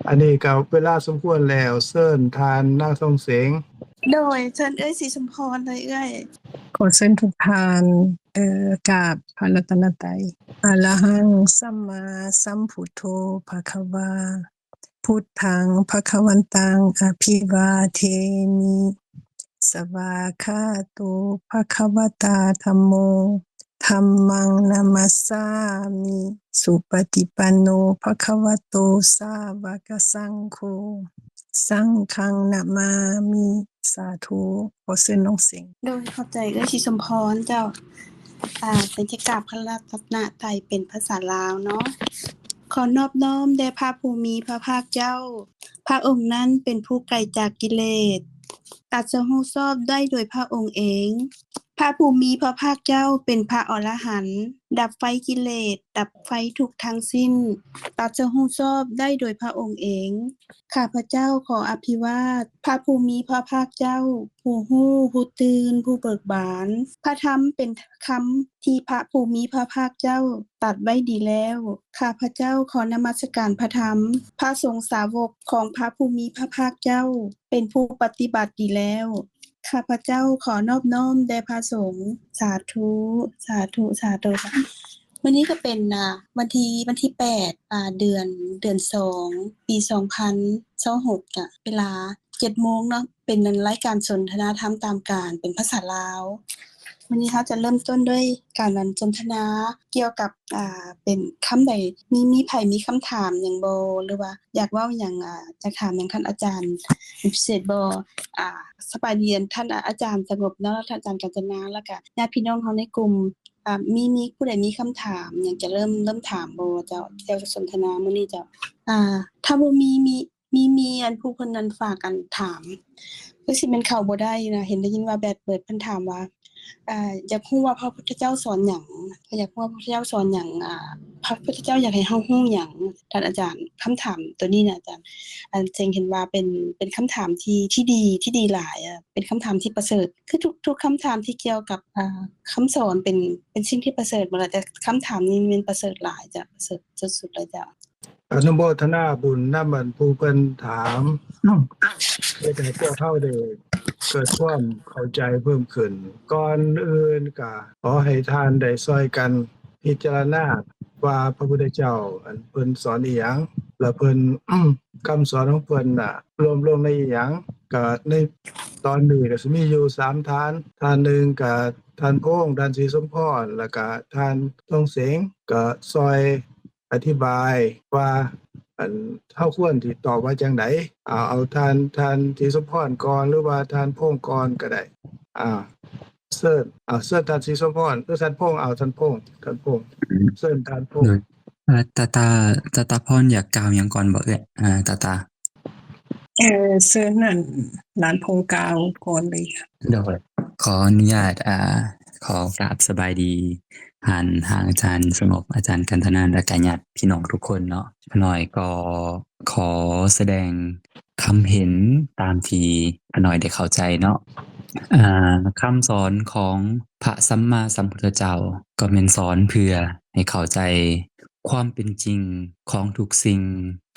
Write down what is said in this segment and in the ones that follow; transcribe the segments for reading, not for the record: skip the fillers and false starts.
อันนี้ก็เวลาสมควรแล้วเชิญทานนางทรงเสงโดยเชิญศรีสมพรเลยขอเชิญทุกท่านกราบพระรัตนตรัยอะระหังสัมมาสัมพุทโธภควาพุทธังภควันตังอภิวาเทมิสวากขาโตภควตาธัมโมธัมมังนามัสสามิสุปฏิปันโนภควโตสาวกสังโฆสังฆังนะมามิสาธุขอเชิญน้องสิงห์โดยเข้าใจศรีสมพรเจ้าเป็นจะกราบพระรัตนตรัยเป็นภาษาลาวเนาะขอนอบน้อมแด่พระภูมิพระภาคเจ้าพระองค์นั้นเป็นผู้ไกลจากกิเลสตรัสรู้ชอบได้โดยพระองค์เองพระภูมิพระภาคเจ้าเป็นพระอรหันต์ดับไฟกิเลสดับไฟทุกข์ทั้งสิ้นตรัสรู้ชอบได้โดยพระองค์เองข้าพเจ้าขออภิวาทพระภูมิพระภาคเจ้าผู้รู้ผู้ตื่นผู้เบิกบานพระธรรมเป็นคำที่พระภูมิพระภาคเจ้าตรัสไว้ดีแล้วข้าพเจ้าขอนมัสการพระธรรมพระสงฆ์สาวกของพระภูมิพระภาคเจ้าเป็นผู้ปฏิบัติดีแล้วข้าพเจ้าขอนอบน้อมแด่พระสงฆ์สาธุสาธุสาธุวันนี้ก็เป็นวันที่8เดือน2ปี2026อ่ะเวลา 7:00 นเนาะเป็นรายการสนทนาธรรมตามการเป็นภาษาลาววันนี้เขาจะเริ่มต้นด้วยการสนทนาเกี่ยวกับเป็นคำใดมีไผมีคำถามหยังบ่หรือว่าอยากเว้าหยังจะถามหยังท่านอาจารย์พิเศษบ่สบายดีท่านอาจารย์สงบเนาะท่านอาจารย์กาญจนาแล้วก็ญาติพี่น้องเฮาในกลุ่มมีผู้ใดมีคำถามหยังจะเริ่มถามบ่เจ้าเกี่ยวกับสนทนามื้อนี้เจ้าถ้าบ่มีอันผู้เพิ่นนั้นฝากกันถามคือสิแม่นเข้าบ่ได้นะเห็นได้ยินว่าแบตเบิดเพิ่นถามว่าอยากรู้ว่าพระพุทธเจ้าสอนหยังอยากรู้ว่าพระพุทธเจ้าสอนหยังพระพุทธเจ้าอยากให้เฮารู้หยังท่านอาจารย์คำถามตัวนี้น่ะอาจารย์เจงเห็นว่าเป็นคำถามที่ดีหลายเป็นคำถามที่ประเสริฐคือทุกคำถามที่เกี่ยวกับคำสอนเป็นสิ่งที่ประเสริฐหมดแล้วแต่คำถามนี้มันประเสริฐหลายจ้ะประเสริฐสุดๆเลยจ้ะอนุโมทนาบุญนำอันผู้เพิ่นถามเพื่อให้พวกเราได้เกิดความเข้าใจเพิ่มขึ้นก่อนอื่นก็ขอให้ท่านได้ช่วยกันพิจารณาว่าพระพุทธเจ้าอันเพิ่นสอนอีหยังและเพิ่นคำสอนของเพิ่นน่ะรวมลงในอีหยังก็ในตอนนี้ก็สิมีอยู่3ท่านหนึ่งก็ท่านพงษ์ท่านศรีสมพรแล้วก็ท่านทองเสงก็ช่วยอธิบายว่าอันเฮาควรที่ตอบว่าจังได๋เอาท่านศรีสมพรก่อนหรือว่าท่านพงษ์ก่อนก็ได้เชิญท่านศรีสมพรหรือท่านพงษ์ท่านพงษ์เชิญท่านพงษ์ตาพรอยากกล่าวหยังก่อนบ่เอ่ยตาเชิญนั่นหลานพงกาวก่อนเลยค่ะโดยขออนุญาตขอกราบสบายดีห่างอาจารย์สงบอาจารย์กันธนาและก็ญาติพี่น้องทุกคนเนาะหน่อยก็ขอแสดงคำเห็นตามที่หน่อยได้เข้าใจเนาะคำสอนของพระสัมมาสัมพุทธเจ้าก็แม่นสอนเพื่อให้เข้าใจความเป็นจริงของทุกสิ่ง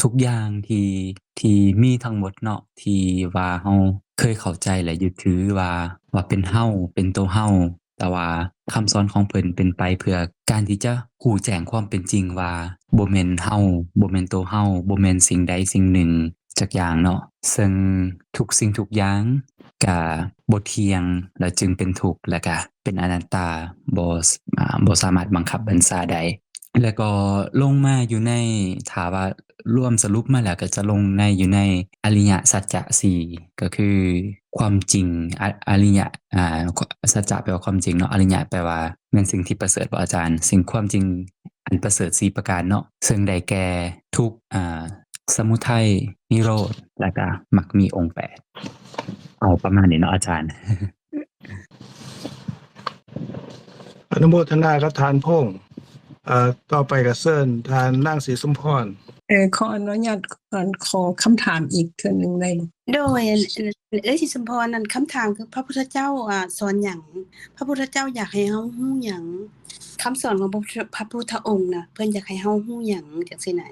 ทุกอย่างที่มีทั้งหมดเนาะที่ว่าเฮาเคยเข้าใจและยึดถือว่าเป็นเฮาเป็นตัวเฮาแต่ว่าคำสอนของเพิ่นเป็นไปเพื่อการที่จะรู้แจ้งความเป็นจริงว่าบ่แม่นเฮาบ่แม่นตัวเฮาบ่แม่นสิ่งใดสิ่งหนึ่งจักอย่างเนาะซึ่งทุกสิ่งทุกอย่างก็บ่เที่ยงและจึงเป็นทุกข์และก็เป็นอนัตตาบ่สามารถบังคับบัญชาได้แล้วก็ลงมาอยู่ในถ้าว่ารวมสรุปมาแล้วก็จะลงในอยู่ในอริยสัจจะ4ก็คือความจริงอริยสัจจะแปลว่าความจริงเนาะอริยแปลว่าแม่นสิ่งที่ประเสริฐบ่อาจารย์สิ่งความจริงอันประเสริฐ4ประการเนาะซึ่งได้แก่ทุกข์สมุทัยนิโรธและก็มรรคมีองค์8เอาประมาณนี้เนาะอาจารย์อนุโมทนากับท่านพงษ์ต่อไปก็เชิญท่านนางศรีสมพรขออนุญาตก่อนขอคำถามอีกเทื่อนึงได้โดยศรีสมพรนั่นคำถามคือพระพุทธเจ้าสอนหยังพระพุทธเจ้าอยากให้เฮารู้หยังคำสอนของพระพุทธองค์น่ะเพิ่นอยากให้เฮารู้หยังจังซี่น่ะ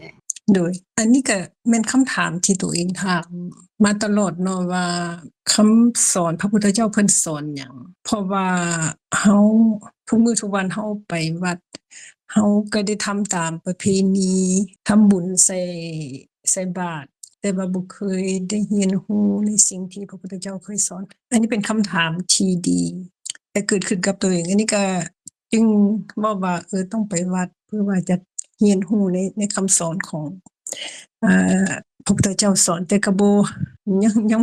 โดยอันนี้ก็แม่นคำถามที่ตัวเองถามมาตลอดเนาะว่าคำสอนพระพุทธเจ้าเพิ่นสอนหยังเพราะว่าเฮาทุกมื้อทุกวันเฮาไปวัดเฮาก็ได้ทำตามประเพณีทำบุญใส่บาตรแต่ว่าบ่เคยได้เรียนรู้ในสิ่งที่พระพุทธเจ้าเคยสอนอันนี้เป็นคำถามที่ดีแต่เกิดขึ้นกับตัวเองอันนี้ก็จึงเว้าว่าต้องไปวัดเพื่อว่าจะเรียนรู้ในคำสอนของอ่าพระพุทธเจ้าสอนแต่ก็บ่ยัง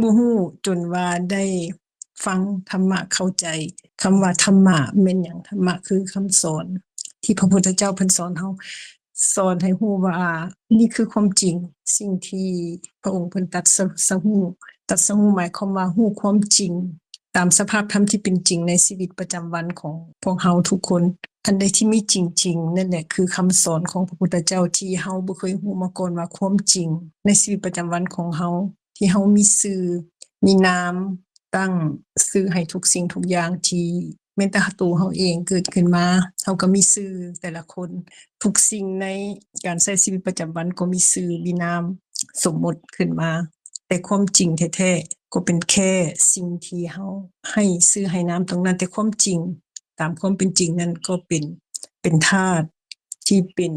บ่ฮู้จนว่าได้ฟังธรรมะเข้าใจคำว่าธรรมะแม่นหยังธรรมะคือคำสอนที่พระพุทธเจ้าเพิ่นสอนเฮาสอนให้ฮู้ว่านี่คือความจริงสิ่งที่พระองค์เพิ่นตรัสรู้หมายความว่าฮู้ความจริงตามสภาพธรรมที่เป็นจริงในชีวิตประจำวันของพวกเฮาทุกคนอันใดที่มีจริงๆนั่นแหละคือคำสอนของพระพุทธเจ้าที่เฮาบ่เคยรู้มาก่อนว่าความจริงในชีวิตประจำวันของเฮาที่เฮามีชื่อมีนามตั้งชื่อให้ทุกสิ่งทุกอย่างที่แม้แต่ตัวเฮาเองเกิดขึ้นมาเฮาก็มีชื่อแต่ละคนทุกสิ่งในการใช้ชีวิตประจำวันก็มีชื่อมีนามสมมุติขึ้นมาแต่ความจริงแท้ๆก็เป็นแค่สิ่งที่เฮาให้ชื่อให้นามตรงนั้นแต่ความจริงตามความเป็นจริงนั้นก็เป็นธาตุที่เป็น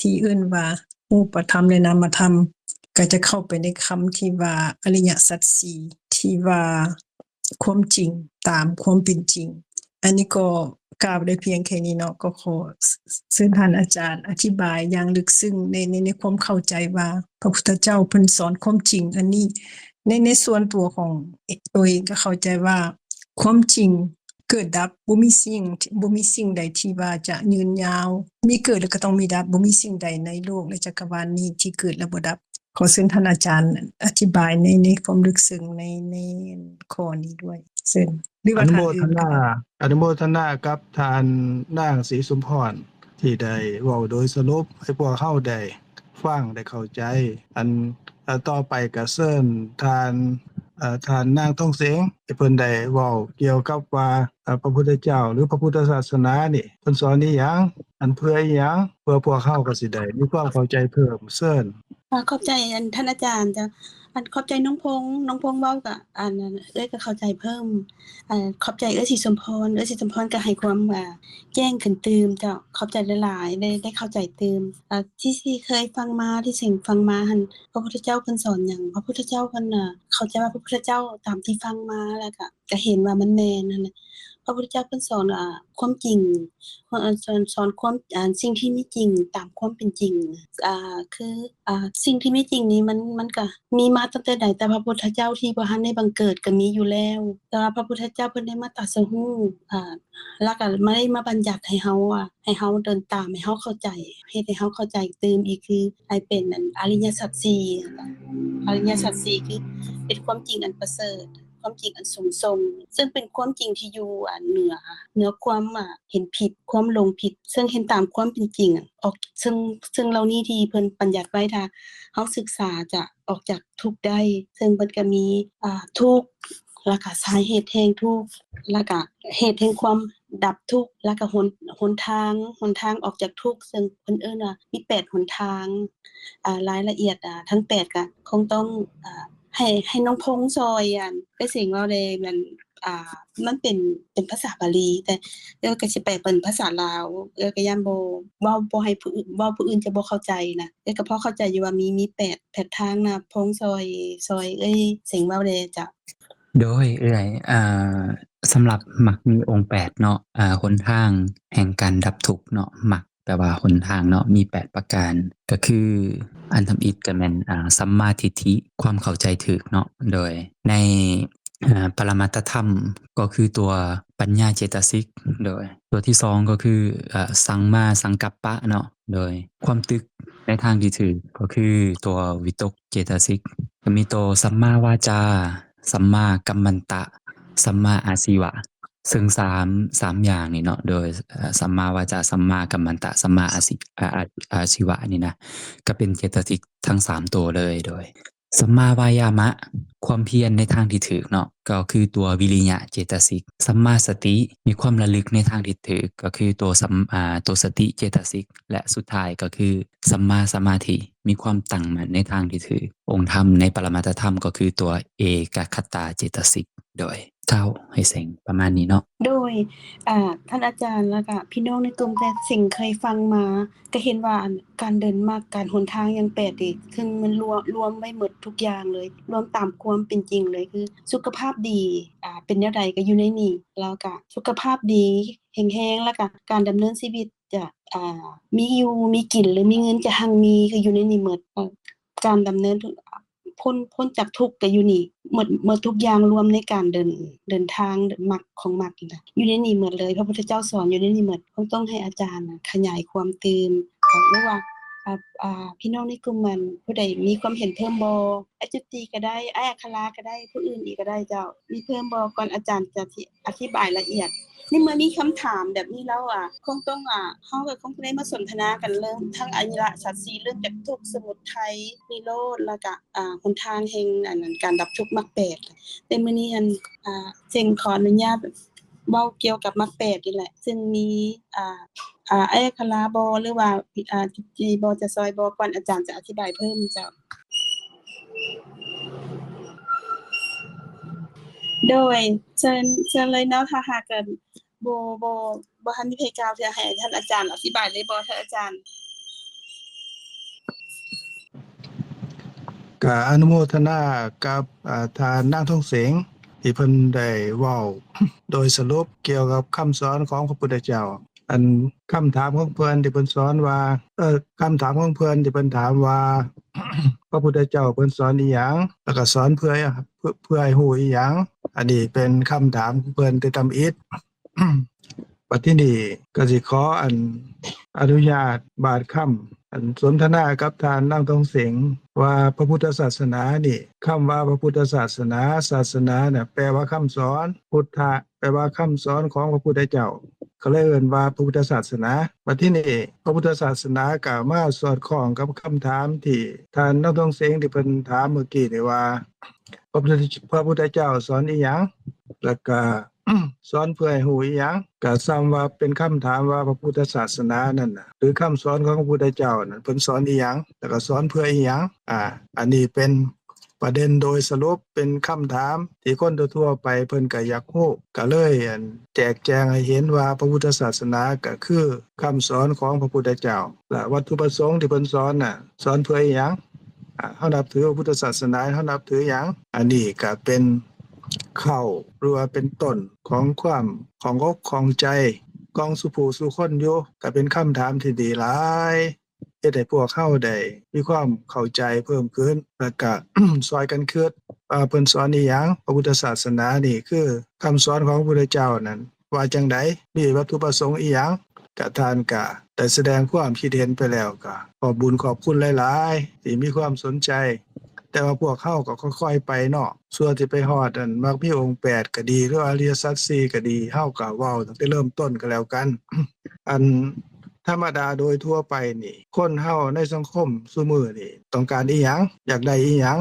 ที่เอิ้นว่ารูปธรรมและนามธรรมก็จะเข้าไปในคำที่ว่าอริยสัจสี่ที่ว่าความจริงตามความเป็นจริงอันนี้ก็กล่าวได้เพียงแค่นี้เนาะก็ขอเชิญท่านอาจารย์อธิบายอย่างลึกซึ้งในความเข้าใจว่าพระพุทธเจ้าเพิ่นสอนความจริงอันนี้ในส่วนตัวของตัวเองก็เข้าใจว่าความจริงเกิดดับบ่มีสิ่งใดที่ว่าจะยืนยาวมีเกิดแล้วก็ต้องมีดับบ่มีสิ่งใดในโลกในจักรวาลนี้ที่เกิดแล้วบ่ดับขอเชิญท่านอาจารย์อธิบายในความลึกซึ้งในข้อนี้ด้วยเชิญหรือ อ ว่า นุ ท่า โม น ท อื่นก็ นา ได้ อนุโมทนากับท่านนางศรีสุมพรที่ได้เว้าโดยสรุปให้พวกเฮาได้ฟังได้เข้าใจต่อไปก็เชิญท่านนางทองเสงให้เพิ่นได้เว้าเกี่ยวกับว่าพระพุทธเจ้าหรือพระพุทธศาสนานี่เพิ่นสอนอิหยังเพื่ออิหยังเพื่อพวกเฮาก็สิได้มีความเข้าใจเพิ่มเชิญ ขอบใจท่านอาจารย์จ้ะขอบใจน้องพงษ์เว้าก็ก็เข้าใจเพิ่มขอบใจศรีสมพรก็ให้ความแจ้งขึ้นตื่มเจ้าขอบใจหลายๆได้เข้าใจตื่มที่เคยฟังมาที่สิ่งฟังมาหั่นพระพุทธเจ้าเพิ่นสอนหยังพระพุทธเจ้าเพิ่นเข้าใจว่าพระพุทธเจ้าตามที่ฟังมาแล้วก็เห็นว่ามันแม่นนั่นแหละพระพุทธเจ้าเพิ่นสอนความจริงสอนความสิ่งที่มีจริงตามความเป็นจริงคือสิ่งที่มีจริงนี้มันก็มีมาตั้งแต่ใดแต่พระพุทธเจ้าที่บ่ทันได้บังเกิดก็มีอยู่แล้วแต่ว่าพระพุทธเจ้าเพิ่นได้มาตรัสรู้แล้วก็ไม่ได้มาบัญญัติให้เฮาให้เฮาเดินตามให้เฮาเข้าใจเฮ็ดให้เฮาเข้าใจตื่มอีกคือให้เป็นอริยสัจสี่อริยสัจสี่คือเป็นความจริงอันประเสริฐความจริงอันสูงส่งซึ่งเป็นความจริงที่อยู่เหนือความเห็นผิดความหลงผิดซึ่งเห็นตามความเป็นจริงออกซึ่งเหล่านี้ที่เพิ่นบัญญัติไว้ถ้าเฮาศึกษาจะออกจากทุกข์ได้ซึ่งเพิ่นก็มีทุกข์แล้วก็สาเหตุแห่งทุกข์แล้วก็เหตุแห่งความดับทุกข์แล้วก็หนทางออกจากทุกข์ซึ่งเพิ่นเอิ้นว่ามี8หนทางรายละเอียดทั้ง8ก็คงต้องให้น้องพงษ์ซอยไปสิ่งเว้าได้มันมันเป็นภาษาบาลีแต่ก็สิแปลเป็นภาษาลาวก็ย่านเว้าบ่ให้ผู้อื่นจะบ่เข้าใจนะก็พอเข้าใจอยู่ว่ามี8ทางนะพงษ์ซอยสิ่งเว้าได้จ้ะ โดยสำหรับมรรคมีองค์8เนาะหนทางแห่งการดับทุกข์เนาะมรรคแปลว่าหนทางเนาะมี8ประการก็คืออันทำอิฐก็แม่นสัมมาทิฏฐิความเข้าใจถูกเนาะโดยในปรมัตถธรรมก็คือตัวปัญญาเจตสิกโดยตัวที่2ก็คือสัมมาสังกัปปะเนาะโดยความตึกในทางที่ถูกก็คือตัววิตกเจตสิกก็มีตัวสัมมาวาจาสัมมากัมมันตะสัมมาอาชีวะซึ่ง3อย่างนี่เนาะโดยสัมมาวาจาสัมมากัมมันตะสัมมาอาชีวะนี่นะก็เป็นเจตสิกทั้ง3ตัวเลยโดย สัมมาวายามะความเพียรในทางที่ถูกเนาะก็คือตัววิริยะเจตสิกสัมมาสติมีความระลึกในทางที่ถูกก็คือตัวสติเจตสิกและสุดท้ายก็คือสัมมาสมาธิมีความตั้งมั่นในทางที่ถูกองค์ธรรมในปรมัตถธรรมก็คือตัวเอกคตาเจตสิกโดยเท่าให้เสงประมาณนี้เนาะ โดยท่านอาจารย์แล้วก็พี่น้องในกลุ่มแต่สิ่งเคยฟังมาก็เห็นว่าการเดินมากการหนทางอย่างแปดนี่คือมันรวมไว้หมดทุกอย่างเลยรวมตามความเป็นจริงเลยคือสุขภาพดีเป็นแนวใดก็อยู่ในนี้แล้วก็สุขภาพดีแข็งๆแล้วก็การดำเนินชีวิตจะมีอยู่มีกินหรือมีเงินจะหังมีก็อยู่ในนี้หมดการดำเนินพ้นจากทุกข์ก็อยู่นี่หมดทุกอย่างรวมในการเดินทางมรรคของมรรคนี่ล่ะอยู่ในนี้หมดเลยพระพุทธเจ้าสอนอยู่ในนี้หมดคงต้องให้อาจารย์ขยายความตื่นหรือว่าพี่น้องในกลุ่มมันผู้ใดมีความเห็นเพิ่มบ่อาจุติก็ได้อัคราก็ได้ผู้อื่นอีกก็ได้เจ้ามีเพิ่มบ่ก่อนอาจารย์จะอธิบายละเอียดนี่เมื่อมีคำถามแบบนี้แล้วคงต้องเฮาก็คงได้มาสนทนากันเรื่องทั้งอริยสัจ4เรื่องจากทุกข์สมุทัยนิโรธแล้วก็หนทางแห่งการดับทุกข์มรรค8แต่มื้อนี้เจงขออนุญาตเว้าเกี่ยวกับมรรค8นี่แหละซึ่งมีอัยคลาบ่หรือว่าจีบ่จะซอยบ่ก่อนอาจารย์จะอธิบายเพิ่มเจ้าโดยเชิญเลยเนาะถ้าหากเกิดบ่ทันมีไผกล่าวจะให้ท่านอาจารย์อธิบายเลยบ่ท่านอาจารย์ก็อนุโมทนากับทานนางทองเสงที่เพิ่นได้เว้า โดยสรุปเกี่ยวกับคำสอนของพระพุทธเจ้าอันคำถามของเพิ่นที่เพิ่นสอนว่าคำถามของเพิ่นที่เพิ่นถามว่า พระพุทธเจ้าเพิ่นสอนอีหยังแล้วก็สอนเพื่อให้รู้อีหยังอันนี้เป็นคำถามของเพิ่นที่ทำอิฐ บัดที่นี้ก็สิขออนุญาตบาทคำสนทนากับทานนางทองเสงว่าพระพุทธศาสนานี่คำว่าพระพุทธศาสนาเนี่ยแปลว่าคำสอนพุทธะแปลว่าคำสอนของพระพุทธเจ้าเขาเลยเอิ้นว่าพระพุทธศาสนาบัดที่นี้พระพุทธศาสนาก็มาสอดคล้องกับคำถามที่ทานนางทองเสงที่เพิ่นถามเมื่อกี้นี่ว่าพระพุทธเจ้าสอนอีหยังแล้วก็ สอนเพื่อให้รู้อีหยังก็ซ้ำว่าเป็นคำถามว่าพระพุทธศาสนานั่นน่ะหรือคำสอนของพระพุทธเจ้านั่นเพิ่นสอนอีหยังแล้วก็สอนเพื่ออีหยังอันนี้เป็นประเด็นโดยสรุปเป็นคำถามที่คนทั่วไปเพิ่นก็อยากรู้ก็เลยแจกแจงให้เห็นว่าพระพุทธศาสนาก็คือคำสอนของพระพุทธเจ้าและวัตถุประสงค์ที่เพิ่นสอนน่ะสอนเพื่ออีหยังเฮานับถือพระพุทธศาสนาเฮานับถือหยังอันนี้ก็เป็นเข้าหรือว่าเป็นต้นของความของอกของใจกองสุผู้สุคนอยู่ก็เป็นคำถามที่ดีหลายเฮ็ดให้พวกเราได้มีความเข้าใจเพิ่มขึ้นแล้วก็ ช่วยกันคิดว่าเพิ่นสอนอีหยังพระพุทธศาสนานี่คือคำสอนของพระพุทธเจ้านั้นว่าจังไดมีวัตถุประสงค์อีหยังก็ท่านก็ได้แสดงความคิดเห็นไปแล้วก็ขอบบุญขอบคุณหลายๆที่มีความสนใจแต่ว่าพวกเขาก็ค่อยๆไปเนาะส่วนที่ไปฮอดมรรคมีองค์8ก็ดีหรืออริยสัจ4ก็ดีเฮาก็เว้าตั้งแต่เริ่มต้นก็แล้วกัน อันธรรมดาโดยทั่วไปนี่คนเฮาในสังคมซุมื้อนี่ต้องการอีหยังอยากได้อีหยัง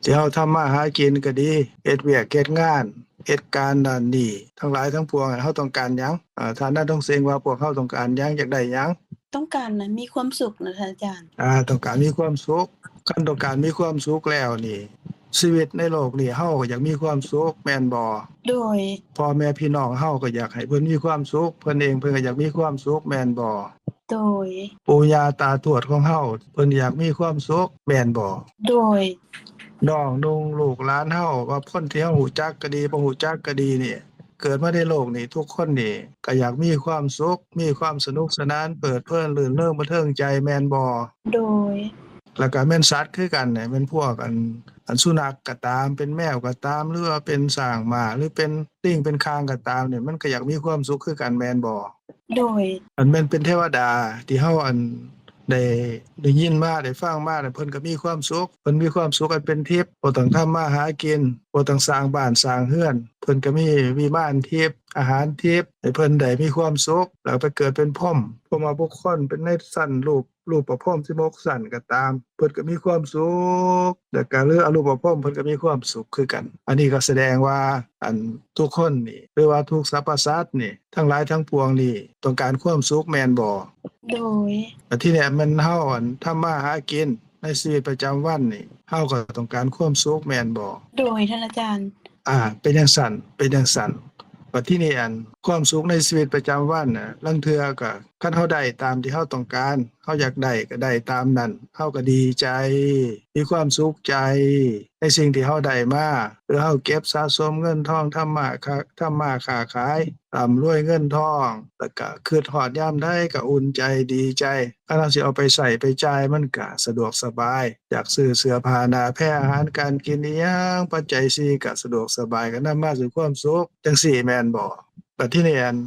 สิเฮาทำมาหากินก็ดีเฮ็ดเวียกเฮ็ดงานเหตุการณ์นั่นนี่ทั้งหลายทั้งปวงเฮาต้องการหยังท่านนั้นต้องเสียงว่าพวกเฮาต้องการหยังอยากได้หยังต้องการมีความสุขนะท่านอาจารย์ต้องการมีความสุขคันต้องการมีความสุขแล้วนี่ชีวิตในโลกนี้เฮาก็อยากมีความสุขแม่นบ่โดยพ่อแม่พี่น้องเฮาก็อยากให้เพิ่นมีความสุขเพิ่นเองเพิ่นก็อยากมีความสุขแม่นบ่โดยปู่ย่าตาทวดของเฮาเพิ่นอยากมีความสุขแม่นบ่โดยน้องนุ่งลูกหลานเฮาว่าคนที่เฮารู้จักก็ดีบ่รู้จักก็ดีนี่เกิดมาในโลกนี้ทุกคนนี่ก็อยากมีความสุขมีความสนุกสนานเปิดเพลินรื่นเริงบันเทิงใจแม่นบ่โดยแล้วก็แม่นสัตว์คือกันเนี่ยเป็นพวกสุนัขก็ตามเป็นแมวก็ตามหรือว่าเป็นช้างม้าหรือเป็นลิงเป็นคางก็ตามเนี่ยมันก็อยากมีความสุขคือกันแม่นบ่โดยแม่นเป็นเทวดาที่เฮาได้ยินมาได้ฟังมาเพิ่นก็มีความสุขเพิ่นมีความสุขอันเป็นทิพย์บ่ต้องทำมาหากินบ่ต้องสร้างบ้านสร้างเรือนเพิ่นก็มีวิมานทิพย์อาหารทิพย์ให้เพิ่นได้มีความสุขแล้วไปเกิดเป็นพรหมบุคคลเป็นในชั้นรูป รูปประพรหม16สั้นก็ตามเพิ่นก็มีความสุขแล้วก็หรืออรูปประพรหมเพิ่นก็มีความสุขคือกันอันนี้ก็แสดงว่าอันทุกคนนี่หรือว่าทุกสรรพสัตว์นี่ทั้งหลายทั้งปวงนี่ต้องการความสุขแม่นบ่โดยแต่ที่เนี่ยมันเฮาอันทำมาหากินในชีวิตประจำวันนี่เฮาก็ต้องการความสุขแม่นบ่โดยท่านอาจารย์เป็นจังซั่นบัดที่นี่อันความสุขในชีวิตประจำวันน่ะลางเทื่อก็คันเฮาได้ตามที่เฮาต้องการเฮาอยากได้ก็ได้ตามนั้นเฮาก็ดีใจมีความสุขใจในสิ่งที่เฮาได้มาหรือเฮาเก็บสะสมเงินทองทำมาค้าขายร่ำรวยเงินทองแล้วก็คิดฮอดยามใดก็อุ่นใจดีใจคันเราสิเอาไปใช้ไปจ่ายมันก็สะดวกสบายอยากซื้อเสื้อผ้าหน้าแพรอาหารการกินอิหยังปัจจัย4ก็สะดวกสบายก็นำมาสู่ความสุขจังซี่แม่นบ่บัดที่นี่อัน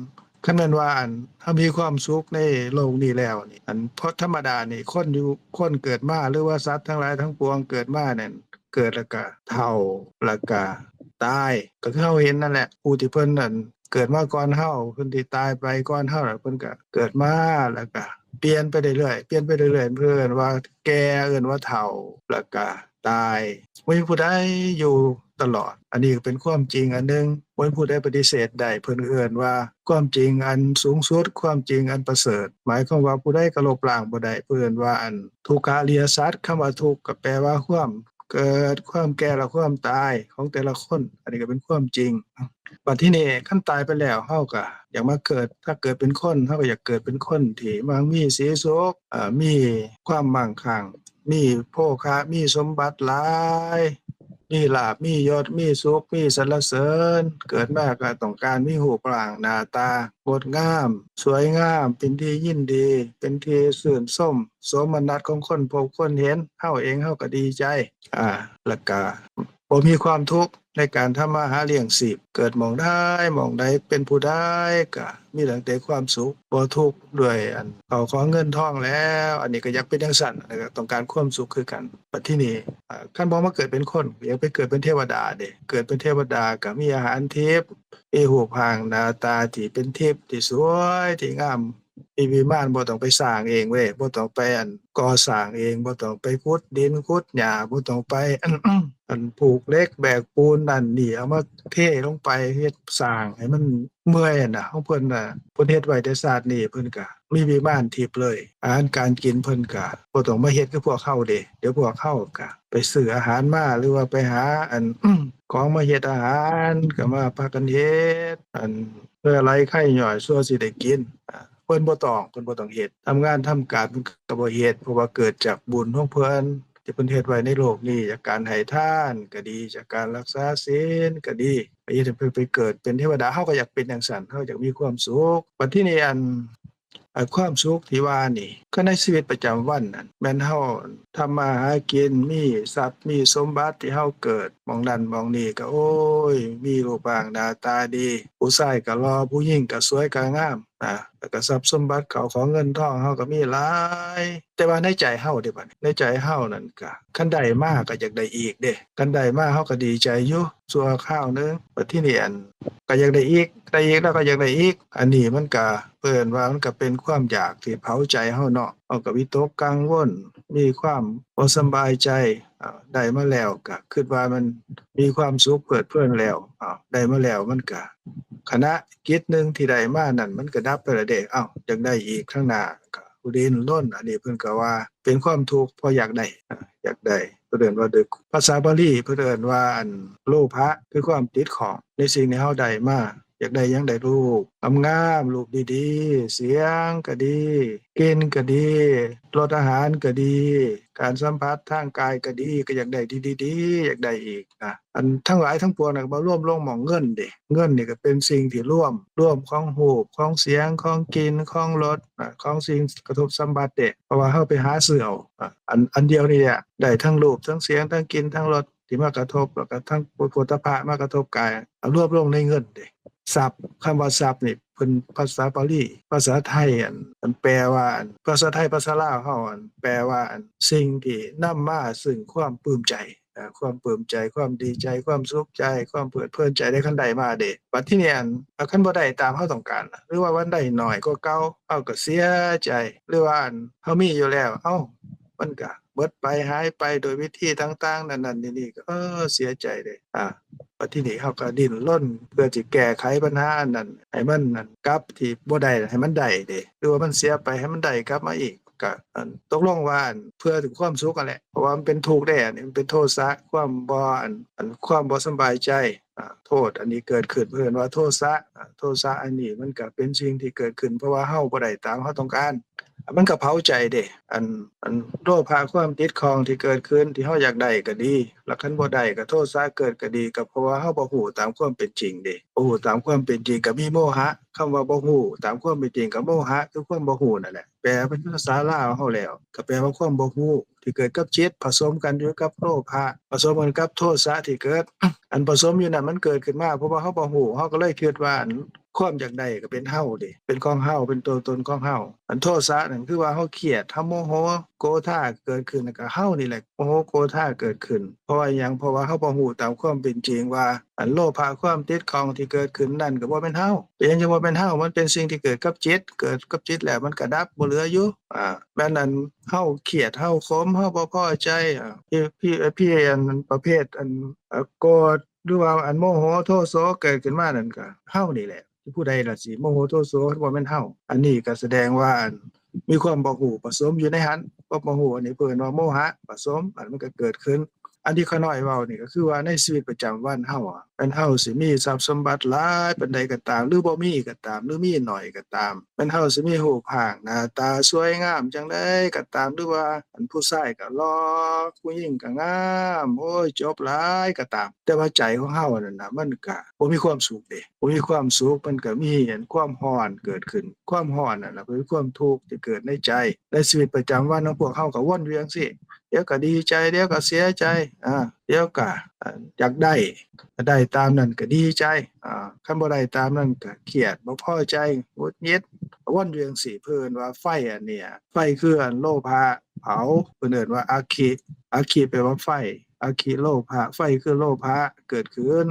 คันแม่นว่าอันถ้ามีความสุขในโลกนี้แล้วนี่อันเพราะธรรมดานี่คนเกิดมาหรือว่าสัตว์ทั้งหลายทั้งปวงเกิดมานั่นเกิดแล้วก็เฒ่าแล้วก็ตายก็คือเฮาเห็นนั่นแหละผู้ที่เพิ่นนั่นเกิดมาก่อนเฮาเพิ่นที่ตายไปก่อนเฮาแล้วเพิ่นก็เกิดมาแล้วก็เปลี่ยนไปเรื่อยๆเเพิ่นว่าแก่เอิ้นว่าเฒ่าแล้วก็ตายบ่มีผู้ใดอยู่ตลอดอันนี้ก็เป็นความจริงอันหนึ่งบ่มีผู้ใดปฏิเสธได้เพิ่นเอิ้นว่าความจริงอันสูงสุดความจริงอันประเสริฐหมายความว่าผู้ใดก็ลบล้างบ่ได้เพิ่นว่าอันทุกขอริยสัจคำว่าทุกข์ก็แปลว่าความเกิดความแก่และความตายของแต่ละคนอันนี้ก็เป็นความจริงบัดทีนี้คันตายไปแล้วเฮาก็อยากมาเกิดถ้าเกิดเป็นคนเฮาก็อยากเกิดเป็นคนที่มั่งมีสีสุขมีความมั่งคั่งมีโภคะมีสมบัติหลายมีลาภมียศมีสุขมีสรรเสริญเกิดมาก็ต้องการมีรูปร่างหน้าตางดงามสวยงามเป็นที่ยินดีเป็นที่ชื่นชมโสมนัสของคนพบคนเห็นเฮาเองเฮาก็ดีใจแล้วก็บ่มีความทุกข์ในการทำมาหาเลี้ยงชีพเกิดหม้องใดเป็นผู้ใดก็มีแต่ความสุขบ่ทุกข์ด้วยอันเข้าของเงินทองแล้วอันนี้ก็อยากเป็นจังซั่นก็ต้องการความสุขคือกันบัดทีนี้คันบ่มาเกิดเป็นคนอยากไปเกิดเป็นเทวดาเด้เกิดเป็นเทวดาก็มีอาหารทิพย์มีรูปร่างหน้าตาที่เป็นทิพย์ที่สวยที่งามมีวิมานบ่ต้องไปสร้างเองเว้ยบ่ต้องไปก่อสร้างเองบ่ต้องไปขุดดินขุดหญ้าบ่ต้องไปผูกเหล็กแบกปูนนั่นนี่เอามาเทลงไปเฮ็ดสร้างให้มันเมื่อยน่ะของเพิ่นน่ะเพิ่นเฮ็ดไว้แต่ชาตินี้เพิ่นก็มีวิมานทิพย์เลยอาหารการกินเพิ่นก็บ่ต้องมาเฮ็ดคือพวกเราเด้เดี๋ยวพวกเราก็ไปซื้ออาหารมาหรือว่าไปหาของมาเฮ็ดอาหารก็มาพากันเฮ็ดเพื่อไล่ไข้ย่อยซั่วสิได้กินเพิ่นบ่ต้องเฮ็ดทำงานทำการเพิ่นก็บ่เฮ็ดเพราะว่าเกิดจากบุญของเพิ่นที่เพิ่นเฮ็ดไว้ในโลกนี้จากการให้ทานก็ดีจากการรักษาศีลก็ดีไปเฮ็ดให้เพิ่นไปเกิดเป็นเทวดาเฮาก็อยากเป็นจังซั่นเฮาอยากมีความสุขบัดทีนี้ความสุขที่ว่านี่ก็ในชีวิตประจำวันนั่นแม่นเฮาทำมาหากินมีทรัพย์มีสมบัติที่เฮาเกิดหม้องนั้นหม้องนี้ก็โอ้ยมีรูปร่างหน้าตาดีผู้ชายก็หล่อผู้หญิงก็สวยก็งามแล้วก็ทรัพย์สมบัติเข้าของเงินทองเฮาก็มีหลายแต่ว่าในใจเฮาเด้บัดนี้ในใจเฮานั่นก็คันได้มาก็อยากได้อีกเด้คันได้มาเฮาก็ดีใจอยู่ชั่วคราวหนึงบัดทีนี้ก็อยากได้อีกแล้วก็อยากได้อีกอันนี้มันก็เอิ้นว่ามันก็เป็นความอยากที่เผาใจเฮาเนาะเฮาก็วิตกกังวลมีความบ่สำบายใจได้มาแล้วก็คิดว่ามันมีความสุขเพลิดเพลินแล้วได้มาแล้วมันก็ขณะจิตหนึ่งที่ได้มานั่นมันก็ดับไปแล้วเด้อยากได้อีกข้างหน้าก็ดิ้นรนอันนี้เพิ่นก็ว่าเป็นความทุกข์เพราะอยากได้เพิ่นเอิ้นว่าด้วยภาษาบาลีเพิ่นเอิ้นว่าโลภะคือความติดของในสิ่งที่เฮาได้มาอยากได้หยังได้รูปงามๆรูปดีๆเสียงก็ดีกลิ่นก็ดีรสอาหารก็ดีการสัมผัสทางกายก็ดีก็อยากได้ดีๆอยากได้อีกทั้งหลายทั้งปวงน่ะมารวมลงหม้องเงินเด้เงินนี่ก็เป็นสิ่งที่ร่วมของรูปของเสียงของกลิ่นของรสของสิ่งกระทบสัมผัสเด้เพราะว่าเฮาไปหาซื้อเอาอันเดียวนี่แหละได้ทั้งรูปทั้งเสียงทั้งกลิ่นทั้งรสที่มากระทบแล้วก็ทั้งโผฏฐัพพะมากระทบกายรวบลงในเงินเด้ทรัพย์คำว่าทรัพย์นี่เพิ่นภาษาบาลีภาษาไทยมันแปลว่าภาษาไทยภาษาลาวเฮาแปลว่าสิ่งที่นำมาซึ่งความปลื้มใจ ความปลื้มใจความดีใจความสุขใจความเพลิดเพลินใจได้คันใดมาเด้บัดทีนี้คันบ่ได้ตามเราต้องการหรือว่าวันใดน้อยกว่าเก่าเฮาก็เสียใจหรือว่าเฮามีอยู่แล้วมันก็เบิดไปหายไปโดยวิธีต่างๆนั่นๆนี่ๆก็เสียใจเด้บัดทีนี้เฮาก็ดิ้นรนเพื่อสิแก้ไขปัญหาอันนั้นให้มันนั่นกลับที่บ่ได้ให้มันได้เด้หรือว่ามันเสียไปให้มันได้กลับมาอีกก็ตกลงว่าเพื่อถึงความสุขนั่นแหละเพราะว่ามันเป็นทุกข์ได้อันนี้มันเป็นโทสะความบ่ความบ่สำบายใจโทษอันนี้เกิดขึ้นเพิ่นว่าโทสะโทสะอันนี้มันก็เป็นสิ่งที่เกิดขึ้นเพราะว่าเฮาบ่ได้ตามเฮาต้องการมันก็เผาใจเด้โลภะความติดข้องที่เกิดขึ้นที่เฮาอยากได้ก็ดีแล้วคันบ่ได้ก็โทสะเกิดก็ดีก็เพราะว่าเฮาบ่ฮู้ตามความเป็นจริงเด้บ่ฮู้ตามความเป็นจริงก็มีโมหะคำว่าบ่ฮู้ตามความเป็นจริงก็โมหะคือความบ่ฮู้นั่นแหละแปลเป็นภาษาลาวเฮาแล้วก็แปลว่าความบ่ฮู้ที่เกิดกับจิตผสมกันอยู่กับโลภะผสมกันกับโทสะที่เกิดผสมอยู่นั่นมันเกิดขึ้นมาเพราะว่าเฮาบ่ฮู้เฮาก็เลยคิดว่าความอยากได้ก็เป็นเฮาเด้เป็นของเฮาเป็นตัวตนของเฮาโทสะนั่นคือว่าเฮาเครียดเฮาโมโหโกธาเกิดขึ้นก็เฮานี่แหละโมโหโกธาเกิดขึ้นเพราะว่าหยังเพราะว่าเฮาบ่ฮู้ตามความเป็นจริงว่าโลภะความติดข้องที่เกิดขึ้นนั่นก็บ่แม่นเฮาเป็นหยังจะบ่แม่นเฮามันเป็นสิ่งที่เกิดกับจิตเกิดกับจิตแล้วมันก็ดับบ่เหลืออยู่แม้นั้นเฮาเครียดเฮาขมเฮาบ่พอใจพี่ประเภทโกรธหรือว่าโมโหโทโสเกิดขึ้นมานั่นก็เฮานี่แหละผู้ใดล่ะสิโมโหโทโสบ่แม่นเฮาอันนี้ก็แสดงว่ามีความบ่ฮู้ผสมอยู่ในหันบ่ฮู้อันนี้เพิ่นว่าโมหะผสมมันก็เกิดขึ้นอันที่ข้าน้อยเว้านี่ก็คือว่าในชีวิตประจำวันเฮาเป็นเฮาสิมีทรัพย์สมบัติหลายปานใดก็ตามหรือบ่มีก็ตามหรือมีน้อยก็ตามเป็นเฮาสิมีรูปร่างหน้าตาสวยงามจังได๋ก็ตามหรือว่าผู้ชายก็หล่อผู้หญิงก็งามโอ้ยจบหลายก็ตามแต่ว่าใจของเฮานั่นน่ะมันก็บ่มีความสุขเด้บ่มีความสุขมันก็มีความร้อนเกิดขึ้นความร้อนนั่นน่ะเป็นความทุกข์ที่เกิดในใจในชีวิตประจำวันของพวกเฮาก็วนเวียนสิเดี๋ยวก็ดีใจเดี๋ยวก็เสียใจเดี๋ยวก็อยากได้ตามนั้นก็ดีใจคันบ่ได้ตามนั้นก็เครียดบ่พอใจหงุดหงิดวนเวียนสิเพิ่นว่าไฟอันเนี้ยไฟคือโลภะเผาเพิ่นเอิ้นว่าอาคิแปลว่าไฟอาคิโลภะไฟคือโลภะเกิดขึ้น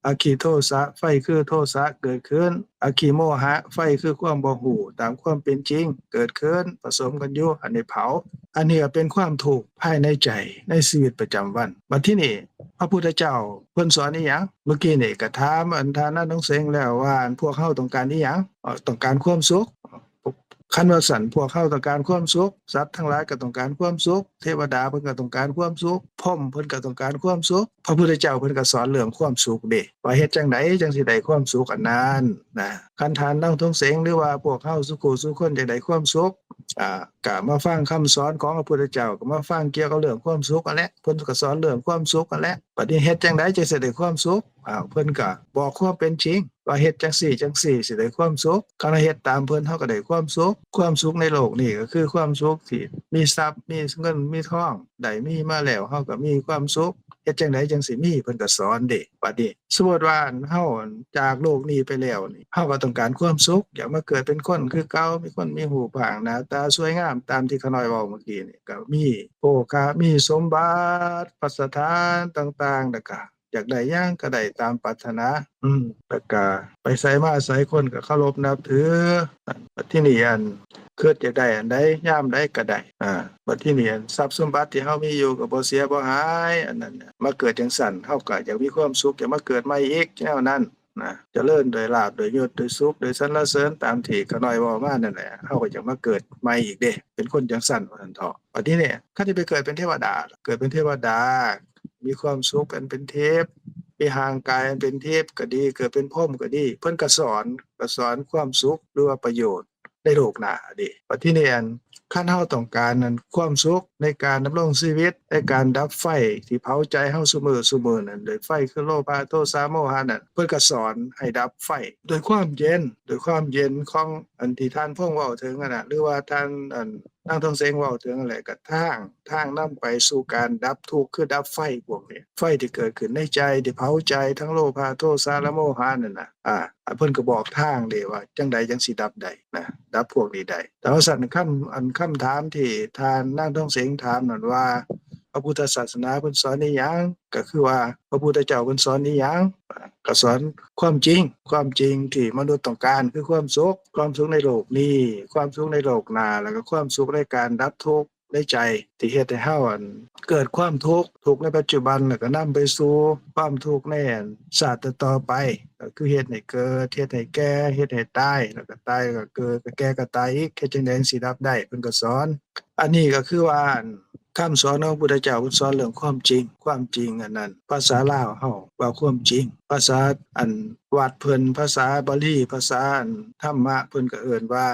อาคิโทสะไฟคือโทสะเกิดขึ้นอาคิโมหะไฟคือความบ่ฮู้ตามความเป็นจริงเกิดขึ้นผสมกันอยู่อันนี้เผาอันนี้ก็เป็นความทุกข์ภายในใจในชีวิตประจำวันบัดทีนี้พระพุทธเจ้าเพิ่นสอนอีหยังเมื่อกี้นี่ก็ถามทานะน้องเสงแล้วว่าพวกเฮาต้องการอีหยังต้องการความสุขคันว่าสั่นพวกเฮาต้องการความสุขสัตว์ทั้งหลายก็ต้องการความสุขเทวดาเพิ่นก็ต้องการความสุขพรหมเพิ่นก็ต้องการความสุขพระพุทธเจ้าเพิ่นก็สอนเรื่องความสุขเด้ว่าเฮ็ดจังไดจังสิได้ความสุขอันนั้นนะคันทานน้องทงเสงหรือว่าพวกเฮาสุขุสุคนจะได้ความสุขก็มาฟังคำสอนของพระพุทธเจ้าก็มาฟังเกี่ยวกับเรื่องความสุขนั่นแหละเพิ่นก็สอนเรื่องความสุขนั่นแหละบัดนี้เฮ็ดจังไดจังสิได้ความสุขเพิ่นก็บอกความเป็นจริงว่าเฮ็ดจังซี่สิได้ความสุขคันเฮ็ดตามเพิ่นเฮาก็ได้ความสุขความสุขในโลกนี้ก็คือความสุขที่มีทรัพย์มีเงินมีทองได้มีมาแล้วเฮาก็มีความสุขเฮ็ดจังไดจังสิมีเพิ่นก็สอนเด้บัดนี้สมมุติว่าเฮาจากโลกนี้ไปแล้วนี่เฮาก็ต้องการความสุขอยากมาเกิดเป็นคนคือเก่ามีคนมีรูปร่างหน้าตาสวยงามตามที่ขาน้อยเว้าเมื่อกี้นี่ก็มีโภคะมีสมบัติภัสถานต่างๆแล้วก็อยากได้หยังก็ได้ตามปรารถนาแล้วก็ไปไสมาไสคนก็เคารพนับถือบัดทีนี้คิดอยากได้อันใดยามใดก็ได้บัดทีนี้ทรัพย์สมบัติที่เฮามีอยู่ก็บ่เสียบ่หายอันนั้นมาเกิดจังซั่นเฮาก็อยากมีความสุขอยากมาเกิดใหม่อีกแนวนั้นเจริญด้วยลาภด้วยยศด้วยสุขด้วยสรรเสริญตามที่ขาน้อยเว้ามานั่นแหละเฮาก็อยากมาเกิดใหม่อีกเด้เป็นคนจังซั่นว่าซั่นเถาะบัดนี้เนี่ยคันสิไปเกิดเป็นเทวดาเกิดเป็นเทวดามีความสุขเป็นเทพมีห่างกายอันเป็นเทพก็ดีเกิดเป็นพรหมก็ดีเพิ่นก็สอนความสุขหรือว่าประโยชน์ในโลกหน้าเด้บัดทีนี้คันเฮาต้องการนั้นความสุขในการดำรงชีวิตในการดับไฟที่เผาใจเฮาซุมื้อนั้นด้วยไฟคือโลภะโทสะโมหะนั่นเพิ่นก็สอนให้ดับไฟด้วยความเย็นของอันที่ท่านพงเว้าถึงน่ะหรือว่าท่านนางทองเสงเว้าถึงนั่นแหละก็ทางนำไปสู่การดับทุกข์คือดับไฟพวกนี้ไฟที่เกิดขึ้นในใจที่เผาใจทั้งโลภะโทสะและโมหะนั่นน่ะเพิ่นก็บอกทางเด้ว่าจังใดจังสิดับได้นะดับพวกนี้ได้แต่ว่าสั่นคำถามที่ทานนางทองเสงถามนั่นว่า พระพุทธศาสนาเพิ่นสอนอีหยังก็คือว่าพระพุทธเจ้าเพิ่นสอนอีหยังก็สอนความจริงที่มนุษย์ต้องการคือความสุขในโลกนี้ความสุขในโลกหน้าแล้วก็ความสุขในการดับทุกข์ในใจที่เฮ็ดให้เฮาเกิดความทุกข์ในปัจจุบันแล้วก็นำไปสู่ความทุกข์ในชาติต่อไปก็คือเฮ็ดให้เกิดเฮ็ดให้แก่เฮ็ดให้ตายแล้วก็ตายก็เกิดก็แก่ก็ตายอีกเฮ็ดจังได๋สิดับได้เพิ่นก็สอนอันนี้ก็คือว่าคำสอนของพระพุทธเจ้าเพิ่นสอนเรื่องความจริงอันนั้นภาษาลาวเฮาว่าความจริงภาษาวัดเพิ่นภาษาบาลีภาษาธรรมะเพิ่นก็เอิ้นว่า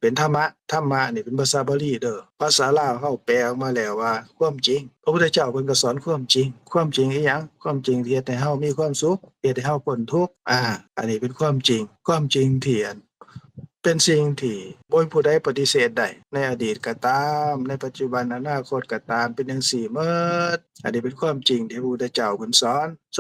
เป็นธรรมะนี่เป็นภาษาบาลีเด้อภาษาลาวเฮาแปลออกมาแล้วว่าความจริงพระพุทธเจ้าเพิ่นก็สอนความจริงอีหยังความจริงที่เฮ็ดให้เฮามีความสุขเฮ็ดให้เฮาพ้นทุกข์อันนี้เป็นความจริงที่เป็นสิ่งที่บ่มีผู้ใดปฏิเสธได้ในอดีตก็ตามในปัจจุบันอนาคตก็ตามเป็นจังซี่หมดอันนี้เป็นความจริงที่พระพุทธเจ้าเพิ่นส